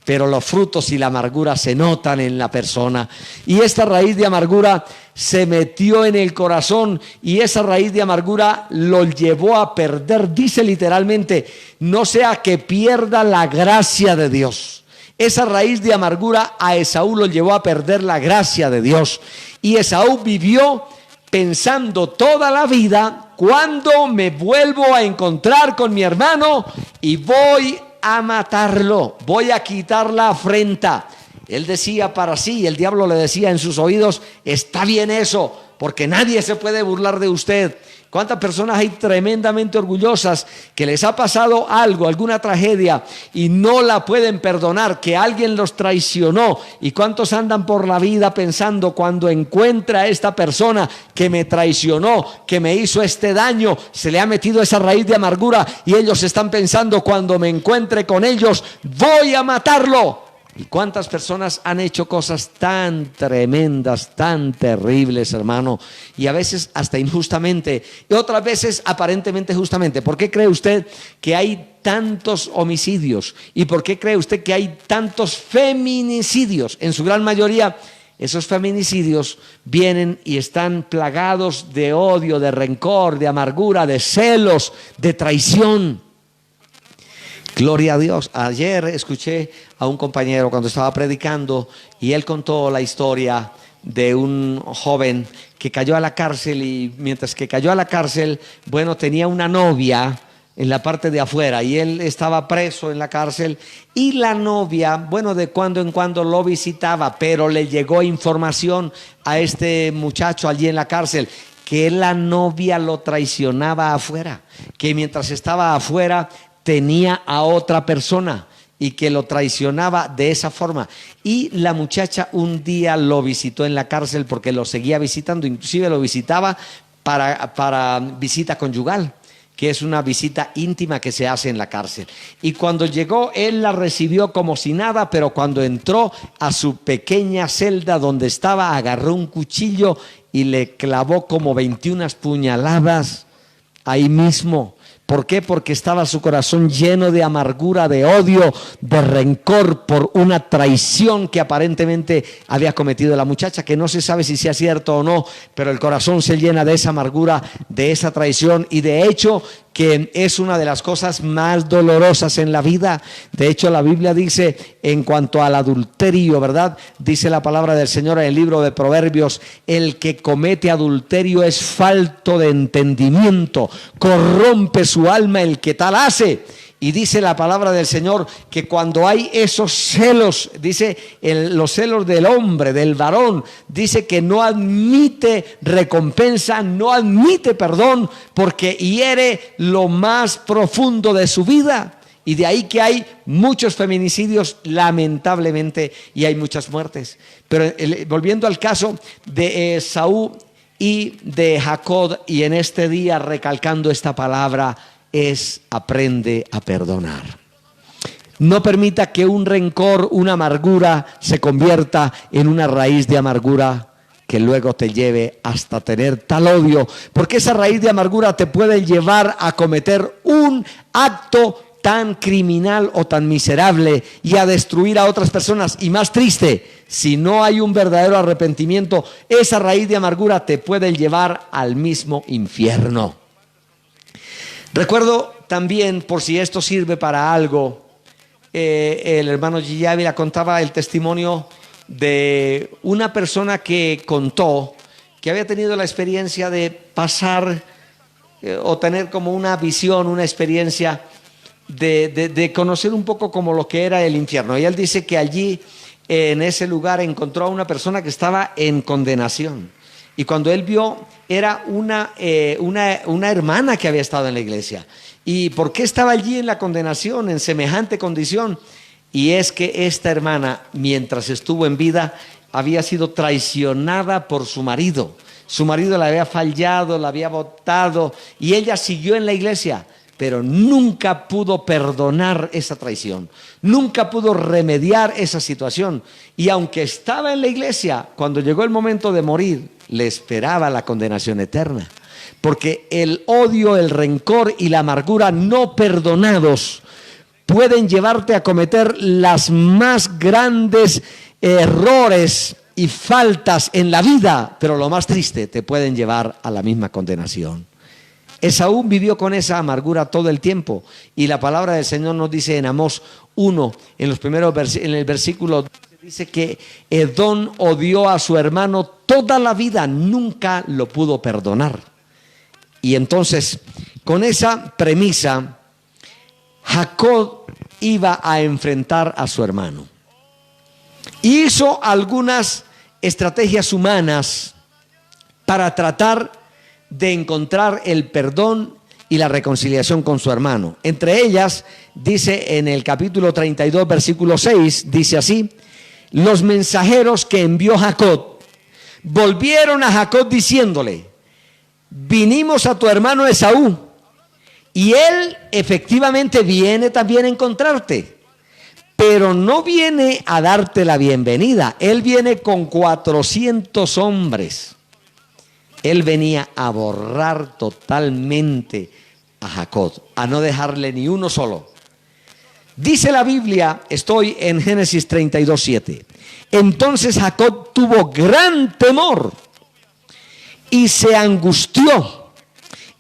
[SPEAKER 1] pero los frutos y la amargura se notan en la persona. Y esta raíz de amargura se metió en el corazón, y esa raíz de amargura lo llevó a perder, dice literalmente, no sea que pierda la gracia de Dios. Esa raíz de amargura a Esaú lo llevó a perder la gracia de Dios. Y Esaú vivió pensando toda la vida: ¿cuándo me vuelvo a encontrar con mi hermano? Y voy a matarlo, voy a quitar la afrenta. Él decía para sí, el diablo le decía en sus oídos: está bien eso, porque nadie se puede burlar de usted. ¿Cuántas personas hay tremendamente orgullosas que les ha pasado algo, alguna tragedia, y no la pueden perdonar, que alguien los traicionó? ¿Y cuántos andan por la vida pensando: cuando encuentre a esta persona que me traicionó, que me hizo este daño, se le ha metido esa raíz de amargura, y ellos están pensando: cuando me encuentre con ellos voy a matarlo? ¿Y cuántas personas han hecho cosas tan tremendas, tan terribles, hermano? Y a veces hasta injustamente, y otras veces aparentemente justamente. ¿Por qué cree usted que hay tantos homicidios? ¿Y por qué cree usted que hay tantos feminicidios? En su gran mayoría, esos feminicidios vienen y están plagados de odio, de rencor, de amargura, de celos, de traición. Gloria a Dios. Ayer escuché a un compañero cuando estaba predicando, y él contó la historia de un joven que cayó a la cárcel, y mientras que cayó a la cárcel, bueno, tenía una novia en la parte de afuera y él estaba preso en la cárcel, y la novia, bueno, de cuando en cuando lo visitaba, pero le llegó información a este muchacho allí en la cárcel que la novia lo traicionaba afuera, que mientras estaba afuera tenía a otra persona y que lo traicionaba de esa forma. Y la muchacha un día lo visitó en la cárcel porque lo seguía visitando, inclusive lo visitaba para visita conyugal, que es una visita íntima que se hace en la cárcel. Y cuando llegó, él la recibió como si nada, pero cuando entró a su pequeña celda donde estaba, agarró un cuchillo y le clavó como 21 puñaladas ahí mismo. ¿Por qué? Porque estaba su corazón lleno de amargura, de odio, de rencor por una traición que aparentemente había cometido la muchacha, que no se sabe si sea cierto o no, pero el corazón se llena de esa amargura, de esa traición, y de hecho que es una de las cosas más dolorosas en la vida. De hecho, la Biblia dice en cuanto al adulterio, ¿verdad? Dice la palabra del Señor en el libro de Proverbios: el que comete adulterio es falto de entendimiento, corrompe su alma el que tal hace. Y dice la palabra del Señor que cuando hay esos celos, dice los celos del hombre, del varón, dice que no admite recompensa, no admite perdón, porque hiere lo más profundo de su vida. Y de ahí que hay muchos feminicidios, lamentablemente, y hay muchas muertes. Pero volviendo al caso de Esaú y de Jacob, y en este día recalcando esta palabra, es: aprende a perdonar. No permita que un rencor, una amargura se convierta en una raíz de amargura que luego te lleve hasta tener tal odio, porque esa raíz de amargura te puede llevar a cometer un acto tan criminal o tan miserable y a destruir a otras personas. Y más triste, si no hay un verdadero arrepentimiento, esa raíz de amargura te puede llevar al mismo infierno. Recuerdo también, por si esto sirve para algo, el hermano Gigi Ávila contaba el testimonio de una persona que contó que había tenido la experiencia de pasar o tener como una visión, una experiencia de conocer un poco como lo que era el infierno. Y él dice que allí, en ese lugar, encontró a una persona que estaba en condenación. Y cuando él vio, era una hermana que había estado en la iglesia. ¿Y por qué estaba allí en la condenación, en semejante condición? Y es que esta hermana, mientras estuvo en vida, había sido traicionada por su marido. Su marido la había fallado, la había botado, y ella siguió en la iglesia, pero nunca pudo perdonar esa traición, nunca pudo remediar esa situación. Y aunque estaba en la iglesia, cuando llegó el momento de morir, le esperaba la condenación eterna, porque el odio, el rencor y la amargura no perdonados pueden llevarte a cometer las más grandes errores y faltas en la vida, pero lo más triste, te pueden llevar a la misma condenación. Esaú vivió con esa amargura todo el tiempo, y la palabra del Señor nos dice en Amós 1, en el versículo, dice que Edom odió a su hermano toda la vida, nunca lo pudo perdonar. Y entonces, con esa premisa, Jacob iba a enfrentar a su hermano. Hizo algunas estrategias humanas para tratar de encontrar el perdón y la reconciliación con su hermano. Entre ellas, dice en el capítulo 32, versículo 6, dice así: los mensajeros que envió Jacob volvieron a Jacob diciéndole: vinimos a tu hermano Esaú, y él efectivamente viene también a encontrarte, pero no viene a darte la bienvenida. Él viene con 400 hombres. Él venía a borrar totalmente a Jacob, a no dejarle ni uno solo. Dice la Biblia, estoy en Génesis 32:7. Entonces Jacob tuvo gran temor y se angustió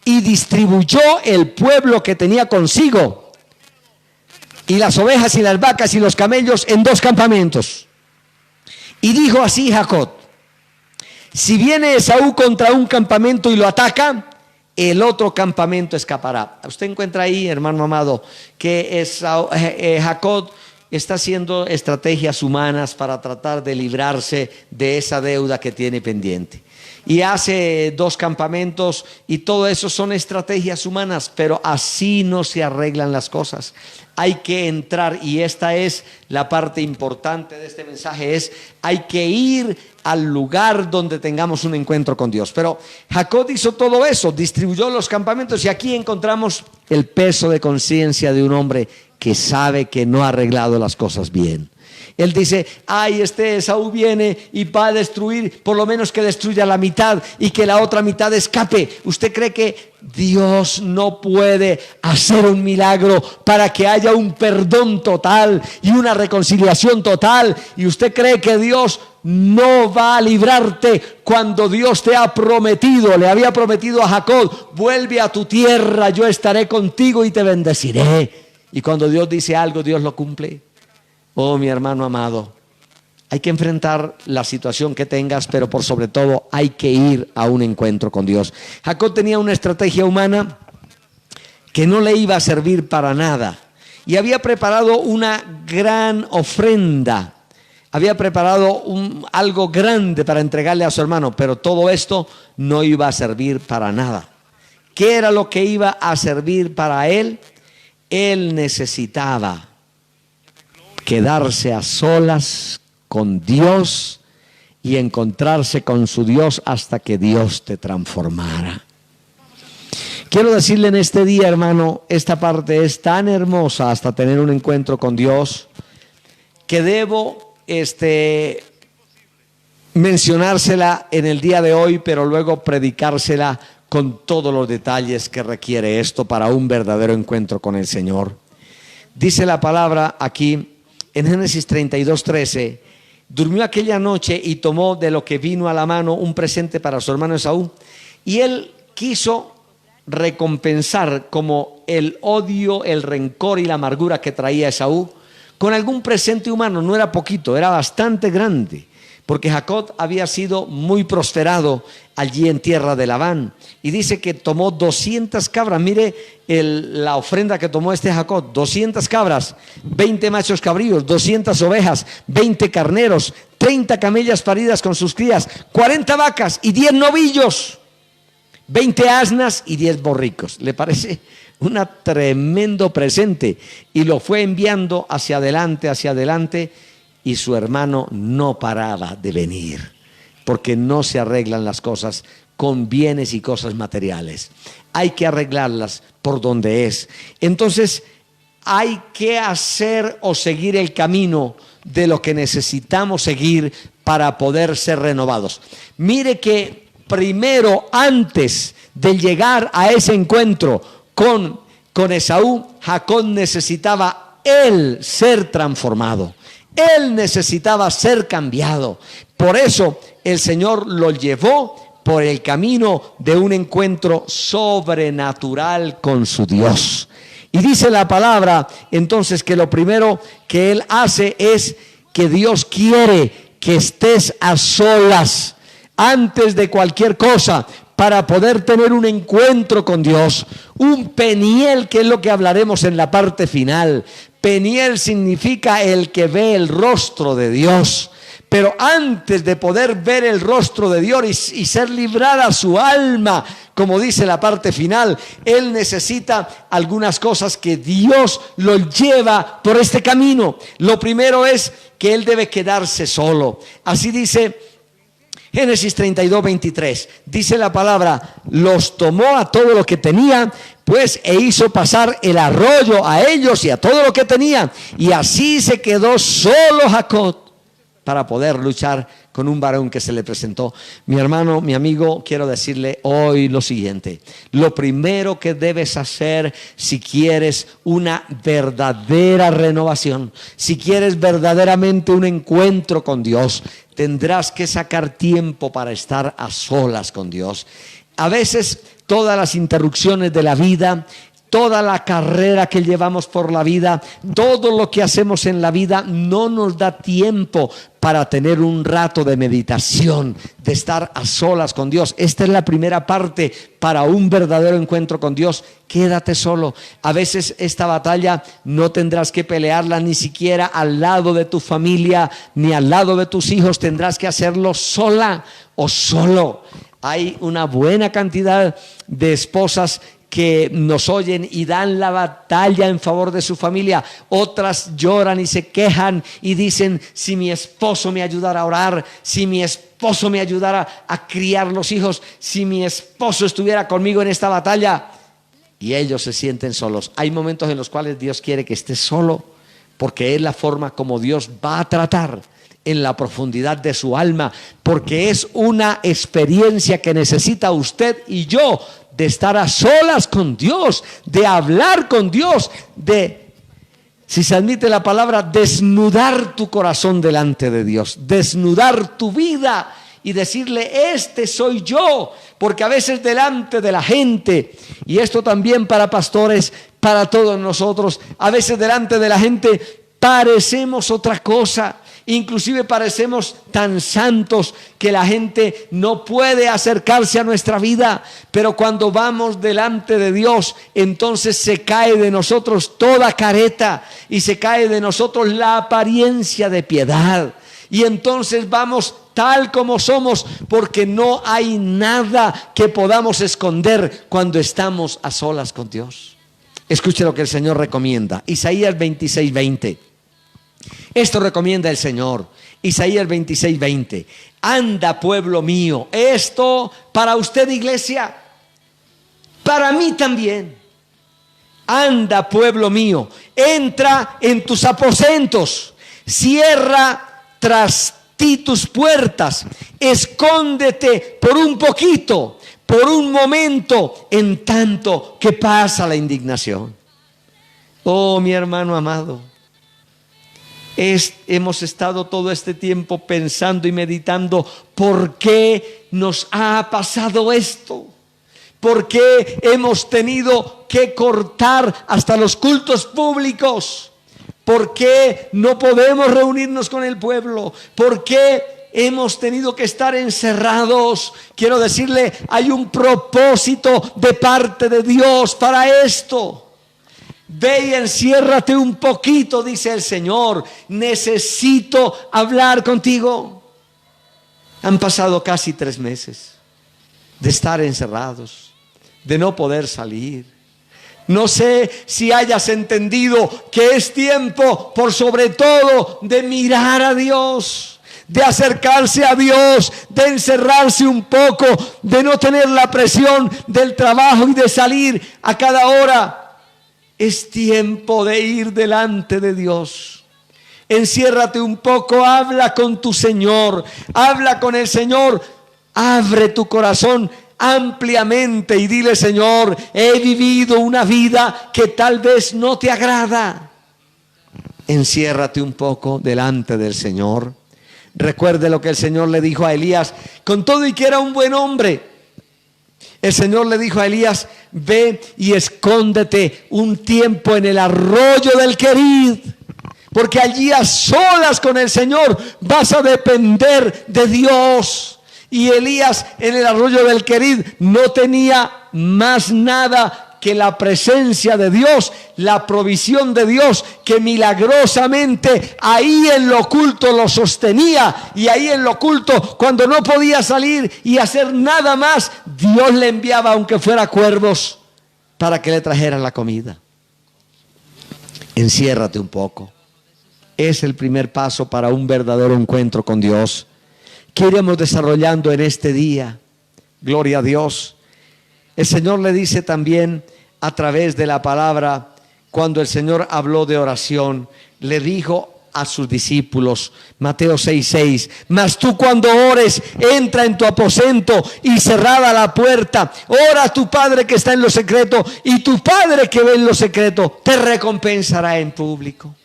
[SPEAKER 1] y distribuyó el pueblo que tenía consigo, y las ovejas y las vacas y los camellos, en 2 campamentos. Y dijo así Jacob: Si viene Esaú contra un campamento y lo ataca, el otro campamento escapará. Usted encuentra ahí, hermano amado, que Jacob está haciendo estrategias humanas para tratar de librarse de esa deuda que tiene pendiente. Y hace 2 campamentos y todo eso son estrategias humanas, pero así no se arreglan las cosas. Hay que entrar, y esta es la parte importante de este mensaje, hay que ir al lugar donde tengamos un encuentro con Dios. Pero Jacob hizo todo eso, distribuyó los campamentos, y aquí encontramos el peso de conciencia de un hombre que sabe que no ha arreglado las cosas bien. Él dice, Esaú viene y va a destruir, por lo menos que destruya la mitad y que la otra mitad escape. ¿Usted cree que Dios no puede hacer un milagro para que haya un perdón total y una reconciliación total? ¿Y usted cree que Dios no va a librarte cuando Dios te ha prometido? Le había prometido a Jacob, vuelve a tu tierra, yo estaré contigo y te bendeciré. Y cuando Dios dice algo, Dios lo cumple. Oh, mi hermano amado, hay que enfrentar la situación que tengas, pero por sobre todo hay que ir a un encuentro con Dios. Jacob tenía una estrategia humana que no le iba a servir para nada, y había preparado una gran ofrenda, había preparado algo grande para entregarle a su hermano, pero todo esto no iba a servir para nada. ¿Qué era lo que iba a servir para él? Él necesitaba quedarse a solas con Dios y encontrarse con su Dios hasta que Dios te transformara. Quiero decirle en este día, hermano, esta parte es tan hermosa hasta tener un encuentro con Dios, que debo mencionársela en el día de hoy, pero luego predicársela con todos los detalles que requiere esto para un verdadero encuentro con el Señor. Dice la palabra aquí en Génesis 32:13, durmió aquella noche y tomó de lo que vino a la mano un presente para su hermano Esaú. Y él quiso recompensar como el odio, el rencor y la amargura que traía Esaú con algún presente humano. No era poquito, era bastante grande, porque Jacob había sido muy prosperado allí en tierra de Labán. Y dice que tomó 200 cabras. Mire la ofrenda que tomó Jacob: 200 cabras, 20 machos cabríos, 200 ovejas, 20 carneros, 30 camellas paridas con sus crías, 40 vacas y 10 novillos, 20 asnas y 10 borricos. ¿Le parece un tremendo presente? Y lo fue enviando hacia adelante, y su hermano no paraba de venir, porque no se arreglan las cosas con bienes y cosas materiales. Hay que arreglarlas por donde es. Entonces hay que hacer o seguir el camino de lo que necesitamos seguir para poder ser renovados. Mire que primero, antes de llegar a ese encuentro con Esaú, Jacob necesitaba él ser transformado. Él necesitaba ser cambiado. Por eso el Señor lo llevó por el camino de un encuentro sobrenatural con su Dios. Y dice la palabra entonces que lo primero que él hace es que Dios quiere que estés a solas antes de cualquier cosa, para poder tener un encuentro con Dios. Un Peniel, que es lo que hablaremos en la parte final. Peniel significa el que ve el rostro de Dios. Pero antes de poder ver el rostro de Dios y ser librada su alma, como dice la parte final, él necesita algunas cosas que Dios lo lleva por este camino. Lo primero es que él debe quedarse solo. Así dice Génesis 32:23, dice la palabra: los tomó a todo lo que tenía, pues, e hizo pasar el arroyo a ellos y a todo lo que tenía, y así se quedó solo Jacob para poder luchar con un varón que se le presentó. Mi hermano, mi amigo, quiero decirle hoy lo siguiente: lo primero que debes hacer si quieres una verdadera renovación, si quieres verdaderamente un encuentro con Dios, tendrás que sacar tiempo para estar a solas con Dios. A veces todas las interrupciones de la vida, toda la carrera que llevamos por la vida, todo lo que hacemos en la vida, no nos da tiempo para tener un rato de meditación, de estar a solas con Dios. Esta es la primera parte para un verdadero encuentro con Dios. Quédate solo. A veces esta batalla no tendrás que pelearla ni siquiera al lado de tu familia, ni al lado de tus hijos. Tendrás que hacerlo sola o solo. Hay una buena cantidad de esposas que nos oyen y dan la batalla en favor de su familia. Otras lloran y se quejan y dicen: si mi esposo me ayudara a orar, si mi esposo me ayudara a criar los hijos, si mi esposo estuviera conmigo en esta batalla. Y ellos se sienten solos. Hay momentos en los cuales Dios quiere que estés solo, porque es la forma como Dios va a tratar en la profundidad de su alma, porque es una experiencia que necesita usted y yo, de estar a solas con Dios, de hablar con Dios, de, si se admite la palabra, desnudar tu corazón delante de Dios, desnudar tu vida y decirle: este soy yo. Porque a veces delante de la gente, y esto también para pastores, para todos nosotros, a veces delante de la gente parecemos otra cosa. Inclusive parecemos tan santos que la gente no puede acercarse a nuestra vida, pero cuando vamos delante de Dios, entonces se cae de nosotros toda careta y se cae de nosotros la apariencia de piedad, y entonces vamos tal como somos, porque no hay nada que podamos esconder cuando estamos a solas con Dios. Escuche lo que el Señor recomienda. Isaías 26:20. Esto recomienda el Señor. Isaías 26:20. Anda, pueblo mío. Esto para usted, iglesia, para mí también. Anda, pueblo mío, entra en tus aposentos, cierra tras ti tus puertas, escóndete por un poquito, por un momento, en tanto que pasa la indignación. Oh, mi hermano amado, hemos estado todo este tiempo pensando y meditando: ¿por qué nos ha pasado esto? ¿Por qué hemos tenido que cortar hasta los cultos públicos? ¿Por qué no podemos reunirnos con el pueblo? ¿Por qué hemos tenido que estar encerrados? Quiero decirle, hay un propósito de parte de Dios para esto. Ve y enciérrate un poquito, dice el Señor. Necesito hablar contigo. Han pasado casi 3 meses de estar encerrados, de no poder salir. No sé si hayas entendido que es tiempo, por sobre todo, de mirar a Dios, de acercarse a Dios, de encerrarse un poco, de no tener la presión del trabajo y de salir a cada hora. Es tiempo de ir delante de Dios. Enciérrate un poco, habla con tu Señor, habla con el Señor, abre tu corazón ampliamente y dile: Señor, he vivido una vida que tal vez no te agrada. Enciérrate un poco delante del Señor. Recuerde lo que el Señor le dijo a Elías, con todo y que era un buen hombre. El Señor le dijo a Elías: ve y escóndete un tiempo en el arroyo del Querid, porque allí a solas con el Señor vas a depender de Dios. Y Elías en el arroyo del Querid no tenía más nada que la presencia de Dios, la provisión de Dios, que milagrosamente ahí en lo oculto lo sostenía. Y ahí en lo oculto, cuando no podía salir y hacer nada más, Dios le enviaba, aunque fuera cuervos, para que le trajeran la comida. Enciérrate un poco. Es el primer paso para un verdadero encuentro con Dios. ¿Qué iremos desarrollando en este día? Gloria a Dios. El Señor le dice también a través de la palabra, cuando el Señor habló de oración, le dijo a sus discípulos, Mateo 6:6, mas tú cuando ores, entra en tu aposento y cerrada la puerta, ora a tu Padre que está en lo secreto, y tu Padre que ve en lo secreto te recompensará en público.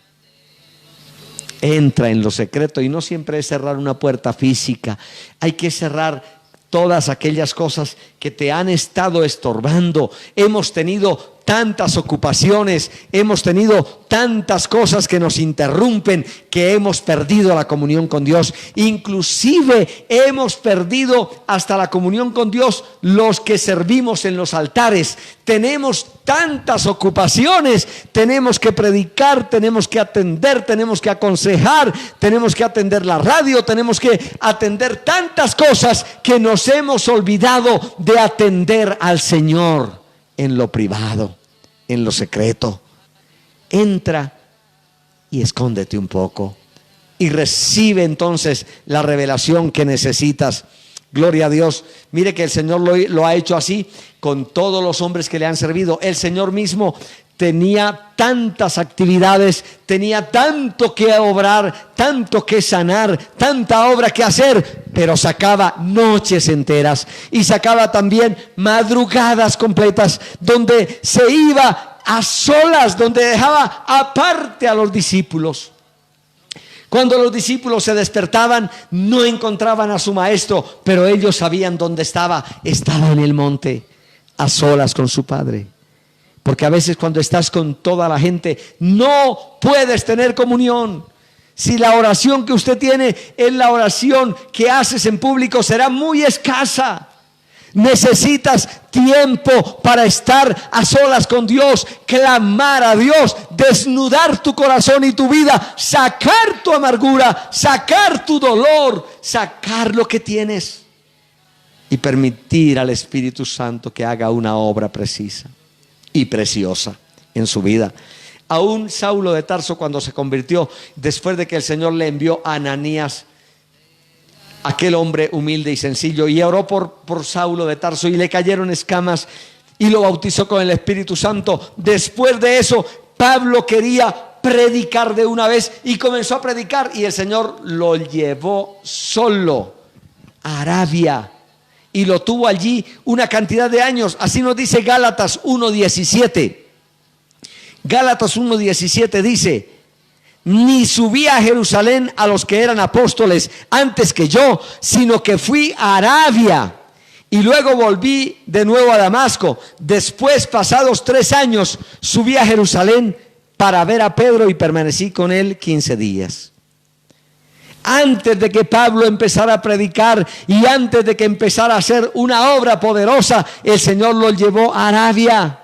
[SPEAKER 1] Entra en lo secreto, y no siempre es cerrar una puerta física. Hay que cerrar todas aquellas cosas que te han estado estorbando. Hemos tenido tantas ocupaciones, hemos tenido tantas cosas que nos interrumpen, que hemos perdido la comunión con Dios. Inclusive hemos perdido hasta la comunión con Dios los que servimos en los altares. Tenemos tantas ocupaciones, tenemos que predicar, tenemos que atender, tenemos que aconsejar, tenemos que atender la radio, tenemos que atender tantas cosas que nos hemos olvidado de atender al Señor en lo privado, en lo secreto. Entra y escóndete un poco y recibe entonces la revelación que necesitas. Gloria a Dios. Mire que el Señor lo ha hecho así con todos los hombres que le han servido. El Señor mismo tenía tantas actividades, tenía tanto que obrar, tanto que sanar, tanta obra que hacer, pero sacaba noches enteras y sacaba también madrugadas completas, donde se iba a solas, donde dejaba aparte a los discípulos. Cuando los discípulos se despertaban, no encontraban a su maestro, pero ellos sabían dónde estaba. Estaba en el monte, a solas con su Padre. Porque a veces cuando estás con toda la gente, no puedes tener comunión. Si la oración que usted tiene es la oración que haces en público, será muy escasa. Necesitas tiempo para estar a solas con Dios, clamar a Dios, desnudar tu corazón y tu vida, sacar tu amargura, sacar tu dolor, sacar lo que tienes y permitir al Espíritu Santo que haga una obra precisa y preciosa en su vida. Aún Saulo de Tarso, cuando se convirtió, después de que el Señor le envió a Ananías, aquel hombre humilde y sencillo, y oró por Saulo de Tarso y le cayeron escamas y lo bautizó con el Espíritu Santo. Después de eso, Pablo quería predicar de una vez y comenzó a predicar, y el Señor lo llevó solo a Arabia y lo tuvo allí una cantidad de años. Así nos dice Gálatas 1:17. Gálatas 1:17 dice: ni subí a Jerusalén a los que eran apóstoles antes que yo, sino que fui a Arabia y luego volví de nuevo a Damasco. Después, pasados 3 años, subí a Jerusalén para ver a Pedro y permanecí con él 15 días. Antes de que Pablo empezara a predicar y antes de que empezara a hacer una obra poderosa, el Señor lo llevó a Arabia.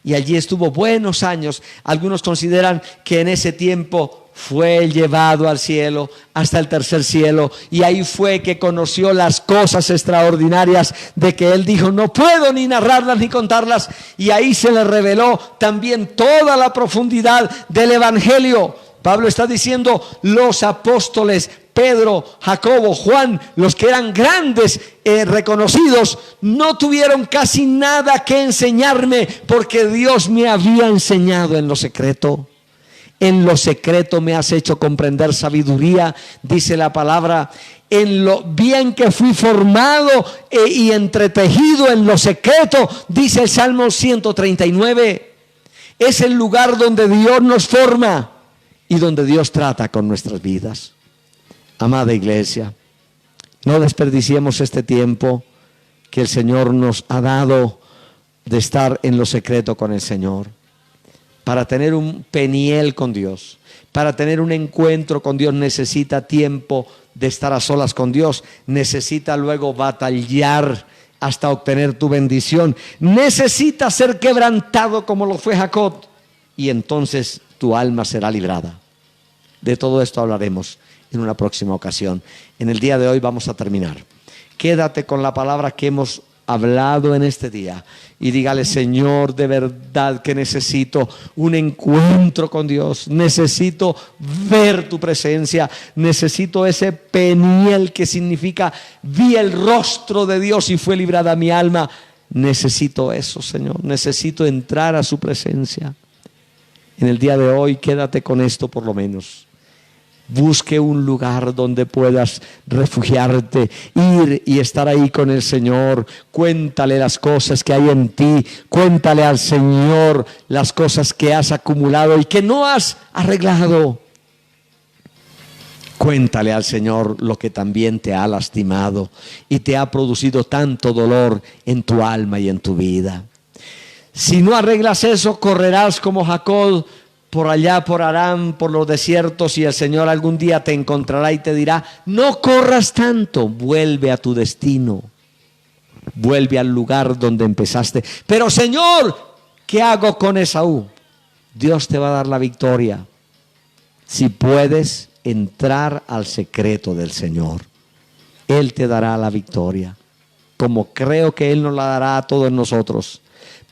[SPEAKER 1] Y allí estuvo buenos años. Algunos consideran que en ese tiempo fue llevado al cielo, hasta el tercer cielo, y ahí fue que conoció las cosas extraordinarias de que él dijo: no puedo ni narrarlas ni contarlas. Y ahí se le reveló también toda la profundidad del evangelio. Pablo está diciendo: los apóstoles Pedro, Jacobo, Juan, los que eran grandes, reconocidos, no tuvieron casi nada que enseñarme, porque Dios me había enseñado en lo secreto. En lo secreto me has hecho comprender sabiduría, dice la palabra. En lo bien que fui formado y entretejido en lo secreto, dice el Salmo 139. Es el lugar donde Dios nos forma y donde Dios trata con nuestras vidas. Amada iglesia, no desperdiciemos este tiempo que el Señor nos ha dado de estar en lo secreto con el Señor. Para tener un peniel con Dios, para tener un encuentro con Dios, necesita tiempo de estar a solas con Dios. Necesita luego batallar hasta obtener tu bendición. Necesita ser quebrantado como lo fue Jacob, y entonces tu alma será librada. De todo esto hablaremos en una próxima ocasión. En el día de hoy vamos a terminar. Quédate con la palabra que hemos hablado en este día y dígale: Señor, de verdad que necesito un encuentro con Dios, necesito ver tu presencia, necesito ese peniel que significa vi el rostro de Dios y fue librada mi alma. Necesito eso, Señor, necesito entrar a su presencia. En el día de hoy quédate con esto por lo menos. Busque un lugar donde puedas refugiarte, ir y estar ahí con el Señor. Cuéntale las cosas que hay en ti. Cuéntale al Señor las cosas que has acumulado y que no has arreglado. Cuéntale al Señor lo que también te ha lastimado y te ha producido tanto dolor en tu alma y en tu vida. Si no arreglas eso, correrás como Jacob por allá, por Aram, por los desiertos, y el Señor algún día te encontrará y te dirá: no corras tanto, vuelve a tu destino, vuelve al lugar donde empezaste. Pero Señor, ¿qué hago con Esaú? Dios te va a dar la victoria si puedes entrar al secreto del Señor. Él te dará la victoria, como creo que Él nos la dará a todos nosotros.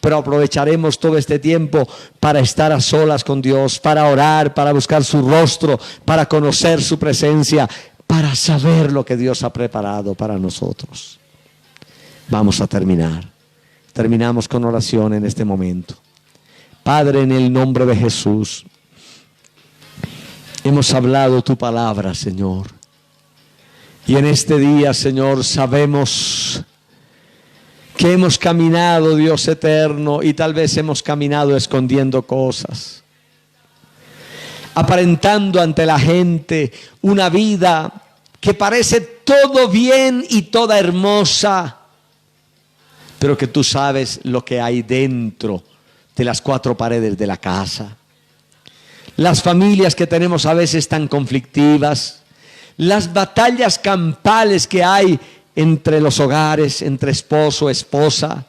[SPEAKER 1] Pero aprovecharemos todo este tiempo para estar a solas con Dios, para orar, para buscar su rostro, para conocer su presencia, para saber lo que Dios ha preparado para nosotros. Vamos a terminar. Terminamos con oración en este momento. Padre, en el nombre de Jesús, hemos hablado tu palabra, Señor. Y en este día, Señor, sabemos que hemos caminado, Dios eterno, y tal vez hemos caminado escondiendo cosas, aparentando ante la gente una vida que parece todo bien y toda hermosa, pero que tú sabes lo que hay dentro de las cuatro paredes de la casa. Las familias que tenemos a veces tan conflictivas, las batallas campales que hay entre los hogares, entre esposo, esposa.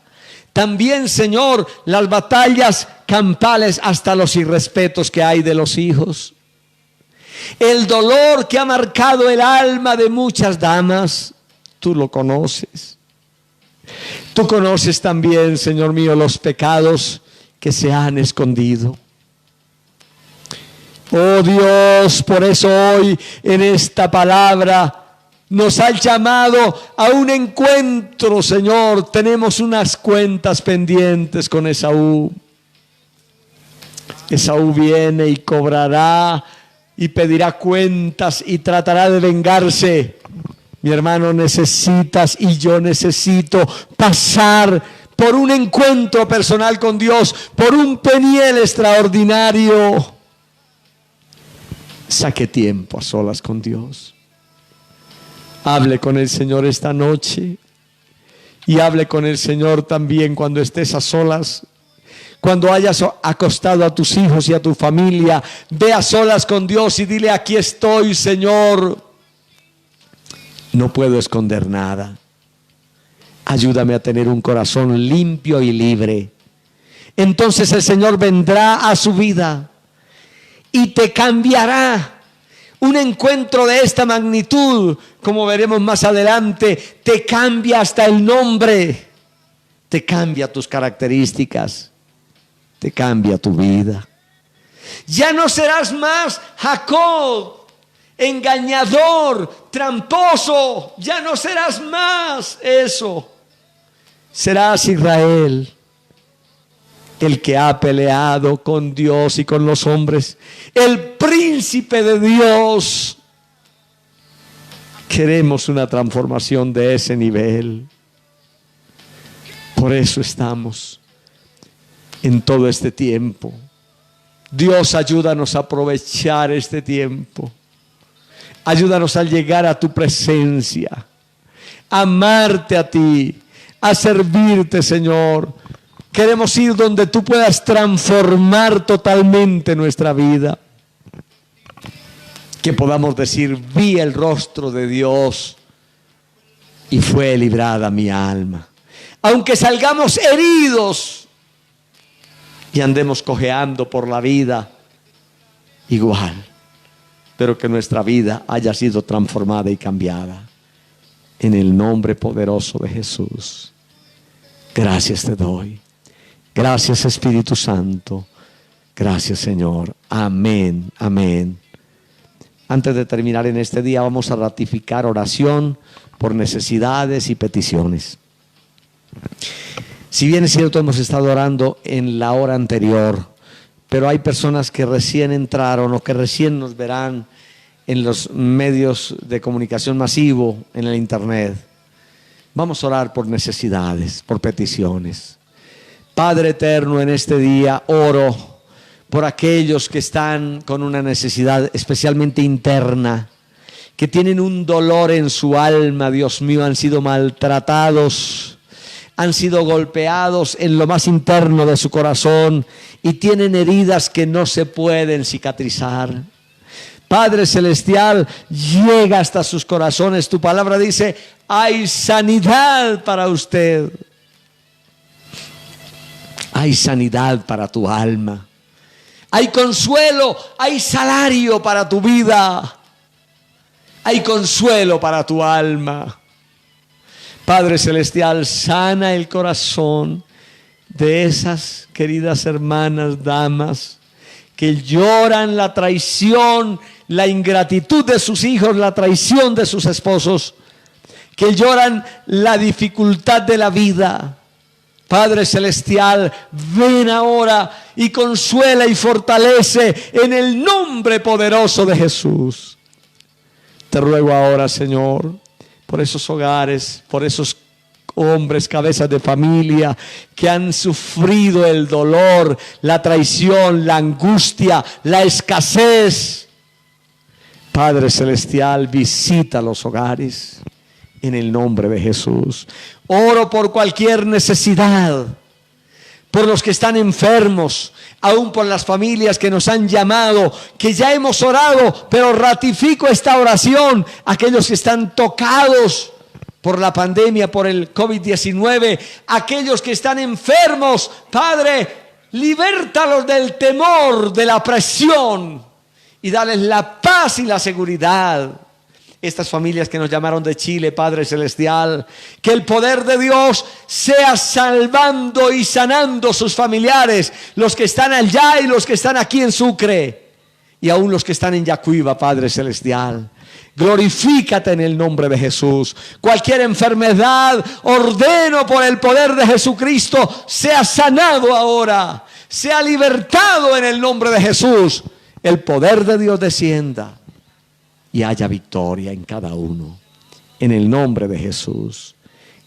[SPEAKER 1] También, Señor, las batallas campales, hasta los irrespetos que hay de los hijos. El dolor que ha marcado el alma de muchas damas, tú lo conoces. Tú conoces también, Señor mío, los pecados que se han escondido. Oh Dios, por eso hoy en esta palabra nos ha llamado a un encuentro, Señor. Tenemos unas cuentas pendientes con Esaú. Esaú viene y cobrará y pedirá cuentas y tratará de vengarse. Mi hermano, necesitas y yo necesito pasar por un encuentro personal con Dios, por un Peniel extraordinario. Saque tiempo a solas con Dios. Hable con el Señor esta noche y hable con el Señor también cuando estés a solas. Cuando hayas acostado a tus hijos y a tu familia, ve a solas con Dios y dile: aquí estoy, Señor. No puedo esconder nada. Ayúdame a tener un corazón limpio y libre. Entonces el Señor vendrá a su vida y te cambiará. Un encuentro de esta magnitud, como veremos más adelante, te cambia hasta el nombre, te cambia tus características, te cambia tu vida. Ya no serás más Jacob, engañador, tramposo, ya no serás más eso. Serás Israel, el que ha peleado con Dios y con los hombres, el príncipe de Dios. Queremos una transformación de ese nivel. Por eso estamos en todo este tiempo. Dios, ayúdanos a aprovechar este tiempo. Ayúdanos a llegar a tu presencia, a amarte a ti, a servirte, Señor. Queremos ir donde tú puedas transformar totalmente nuestra vida. Que podamos decir: vi el rostro de Dios y fue librada mi alma. Aunque salgamos heridos y andemos cojeando por la vida, igual, pero que nuestra vida haya sido transformada y cambiada. En el nombre poderoso de Jesús. Gracias te doy. Gracias, Espíritu Santo. Gracias, Señor. Amén, amén. Antes de terminar en este día, vamos a ratificar oración por necesidades y peticiones. Si bien es cierto, hemos estado orando en la hora anterior, pero hay personas que recién entraron o que recién nos verán en los medios de comunicación masivo, en el internet. Vamos a orar por necesidades, por peticiones. Padre eterno, en este día oro por aquellos que están con una necesidad especialmente interna, que tienen un dolor en su alma, Dios mío, han sido maltratados, han sido golpeados en lo más interno de su corazón y tienen heridas que no se pueden cicatrizar. Padre Celestial, llega hasta sus corazones. Tu palabra dice, hay sanidad para usted. Hay sanidad para tu alma. Hay consuelo, hay salario para tu vida. Hay consuelo para tu alma. Padre Celestial, sana el corazón de esas queridas hermanas, damas, que lloran la traición, la ingratitud de sus hijos, la traición de sus esposos, que lloran la dificultad de la vida. Padre Celestial, ven ahora y consuela y fortalece en el nombre poderoso de Jesús. Te ruego ahora, Señor, por esos hogares, por esos hombres, cabezas de familia que han sufrido el dolor, la traición, la angustia, la escasez. Padre Celestial, visita los hogares en el nombre de Jesús. Oro por cualquier necesidad, por los que están enfermos, aún por las familias que nos han llamado, que ya hemos orado, pero ratifico esta oración, aquellos que están tocados por la pandemia, por el COVID-19, aquellos que están enfermos, Padre, libértalos del temor, de la presión y dales la paz y la seguridad. Estas familias que nos llamaron de Chile, Padre Celestial, que el poder de Dios sea salvando y sanando sus familiares, los que están allá y los que están aquí en Sucre, y aún los que están en Yacuiba, Padre Celestial. Glorifícate en el nombre de Jesús. Cualquier enfermedad, ordeno por el poder de Jesucristo, sea sanado ahora, sea libertado en el nombre de Jesús. El poder de Dios descienda y haya victoria en cada uno, en el nombre de Jesús.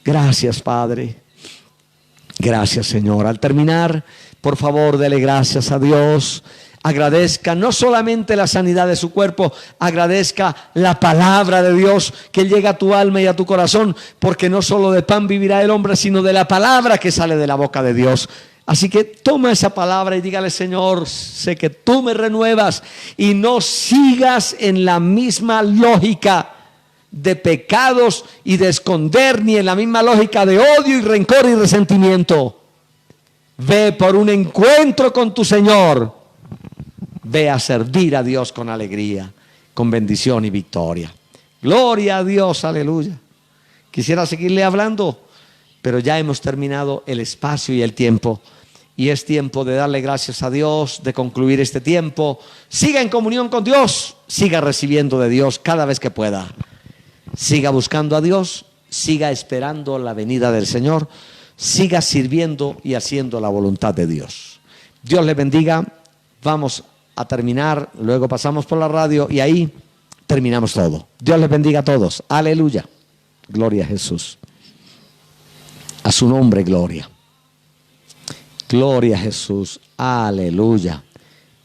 [SPEAKER 1] Gracias, Padre. Gracias, Señor. Al terminar, por favor, dele gracias a Dios. Agradezca no solamente la sanidad de su cuerpo, agradezca la palabra de Dios que llega a tu alma y a tu corazón, porque no solo de pan vivirá el hombre, sino de la palabra que sale de la boca de Dios. Así que toma esa palabra y dígale: Señor, sé que tú me renuevas, y no sigas en la misma lógica de pecados y de esconder, ni en la misma lógica de odio y rencor y resentimiento. Ve por un encuentro con tu Señor. Ve a servir a Dios con alegría, con bendición y victoria. Gloria a Dios, aleluya. Quisiera seguirle hablando, pero ya hemos terminado el espacio y el tiempo. Y es tiempo de darle gracias a Dios, de concluir este tiempo. Siga en comunión con Dios, siga recibiendo de Dios cada vez que pueda. Siga buscando a Dios, siga esperando la venida del Señor, siga sirviendo y haciendo la voluntad de Dios. Dios le bendiga. Vamos a terminar, luego pasamos por la radio y ahí terminamos todo. Dios les bendiga a todos. Aleluya. Gloria a Jesús. A su nombre, gloria. Gloria a Jesús. Aleluya.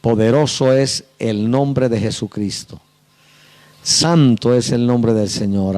[SPEAKER 1] Poderoso es el nombre de Jesucristo. Santo es el nombre del Señor.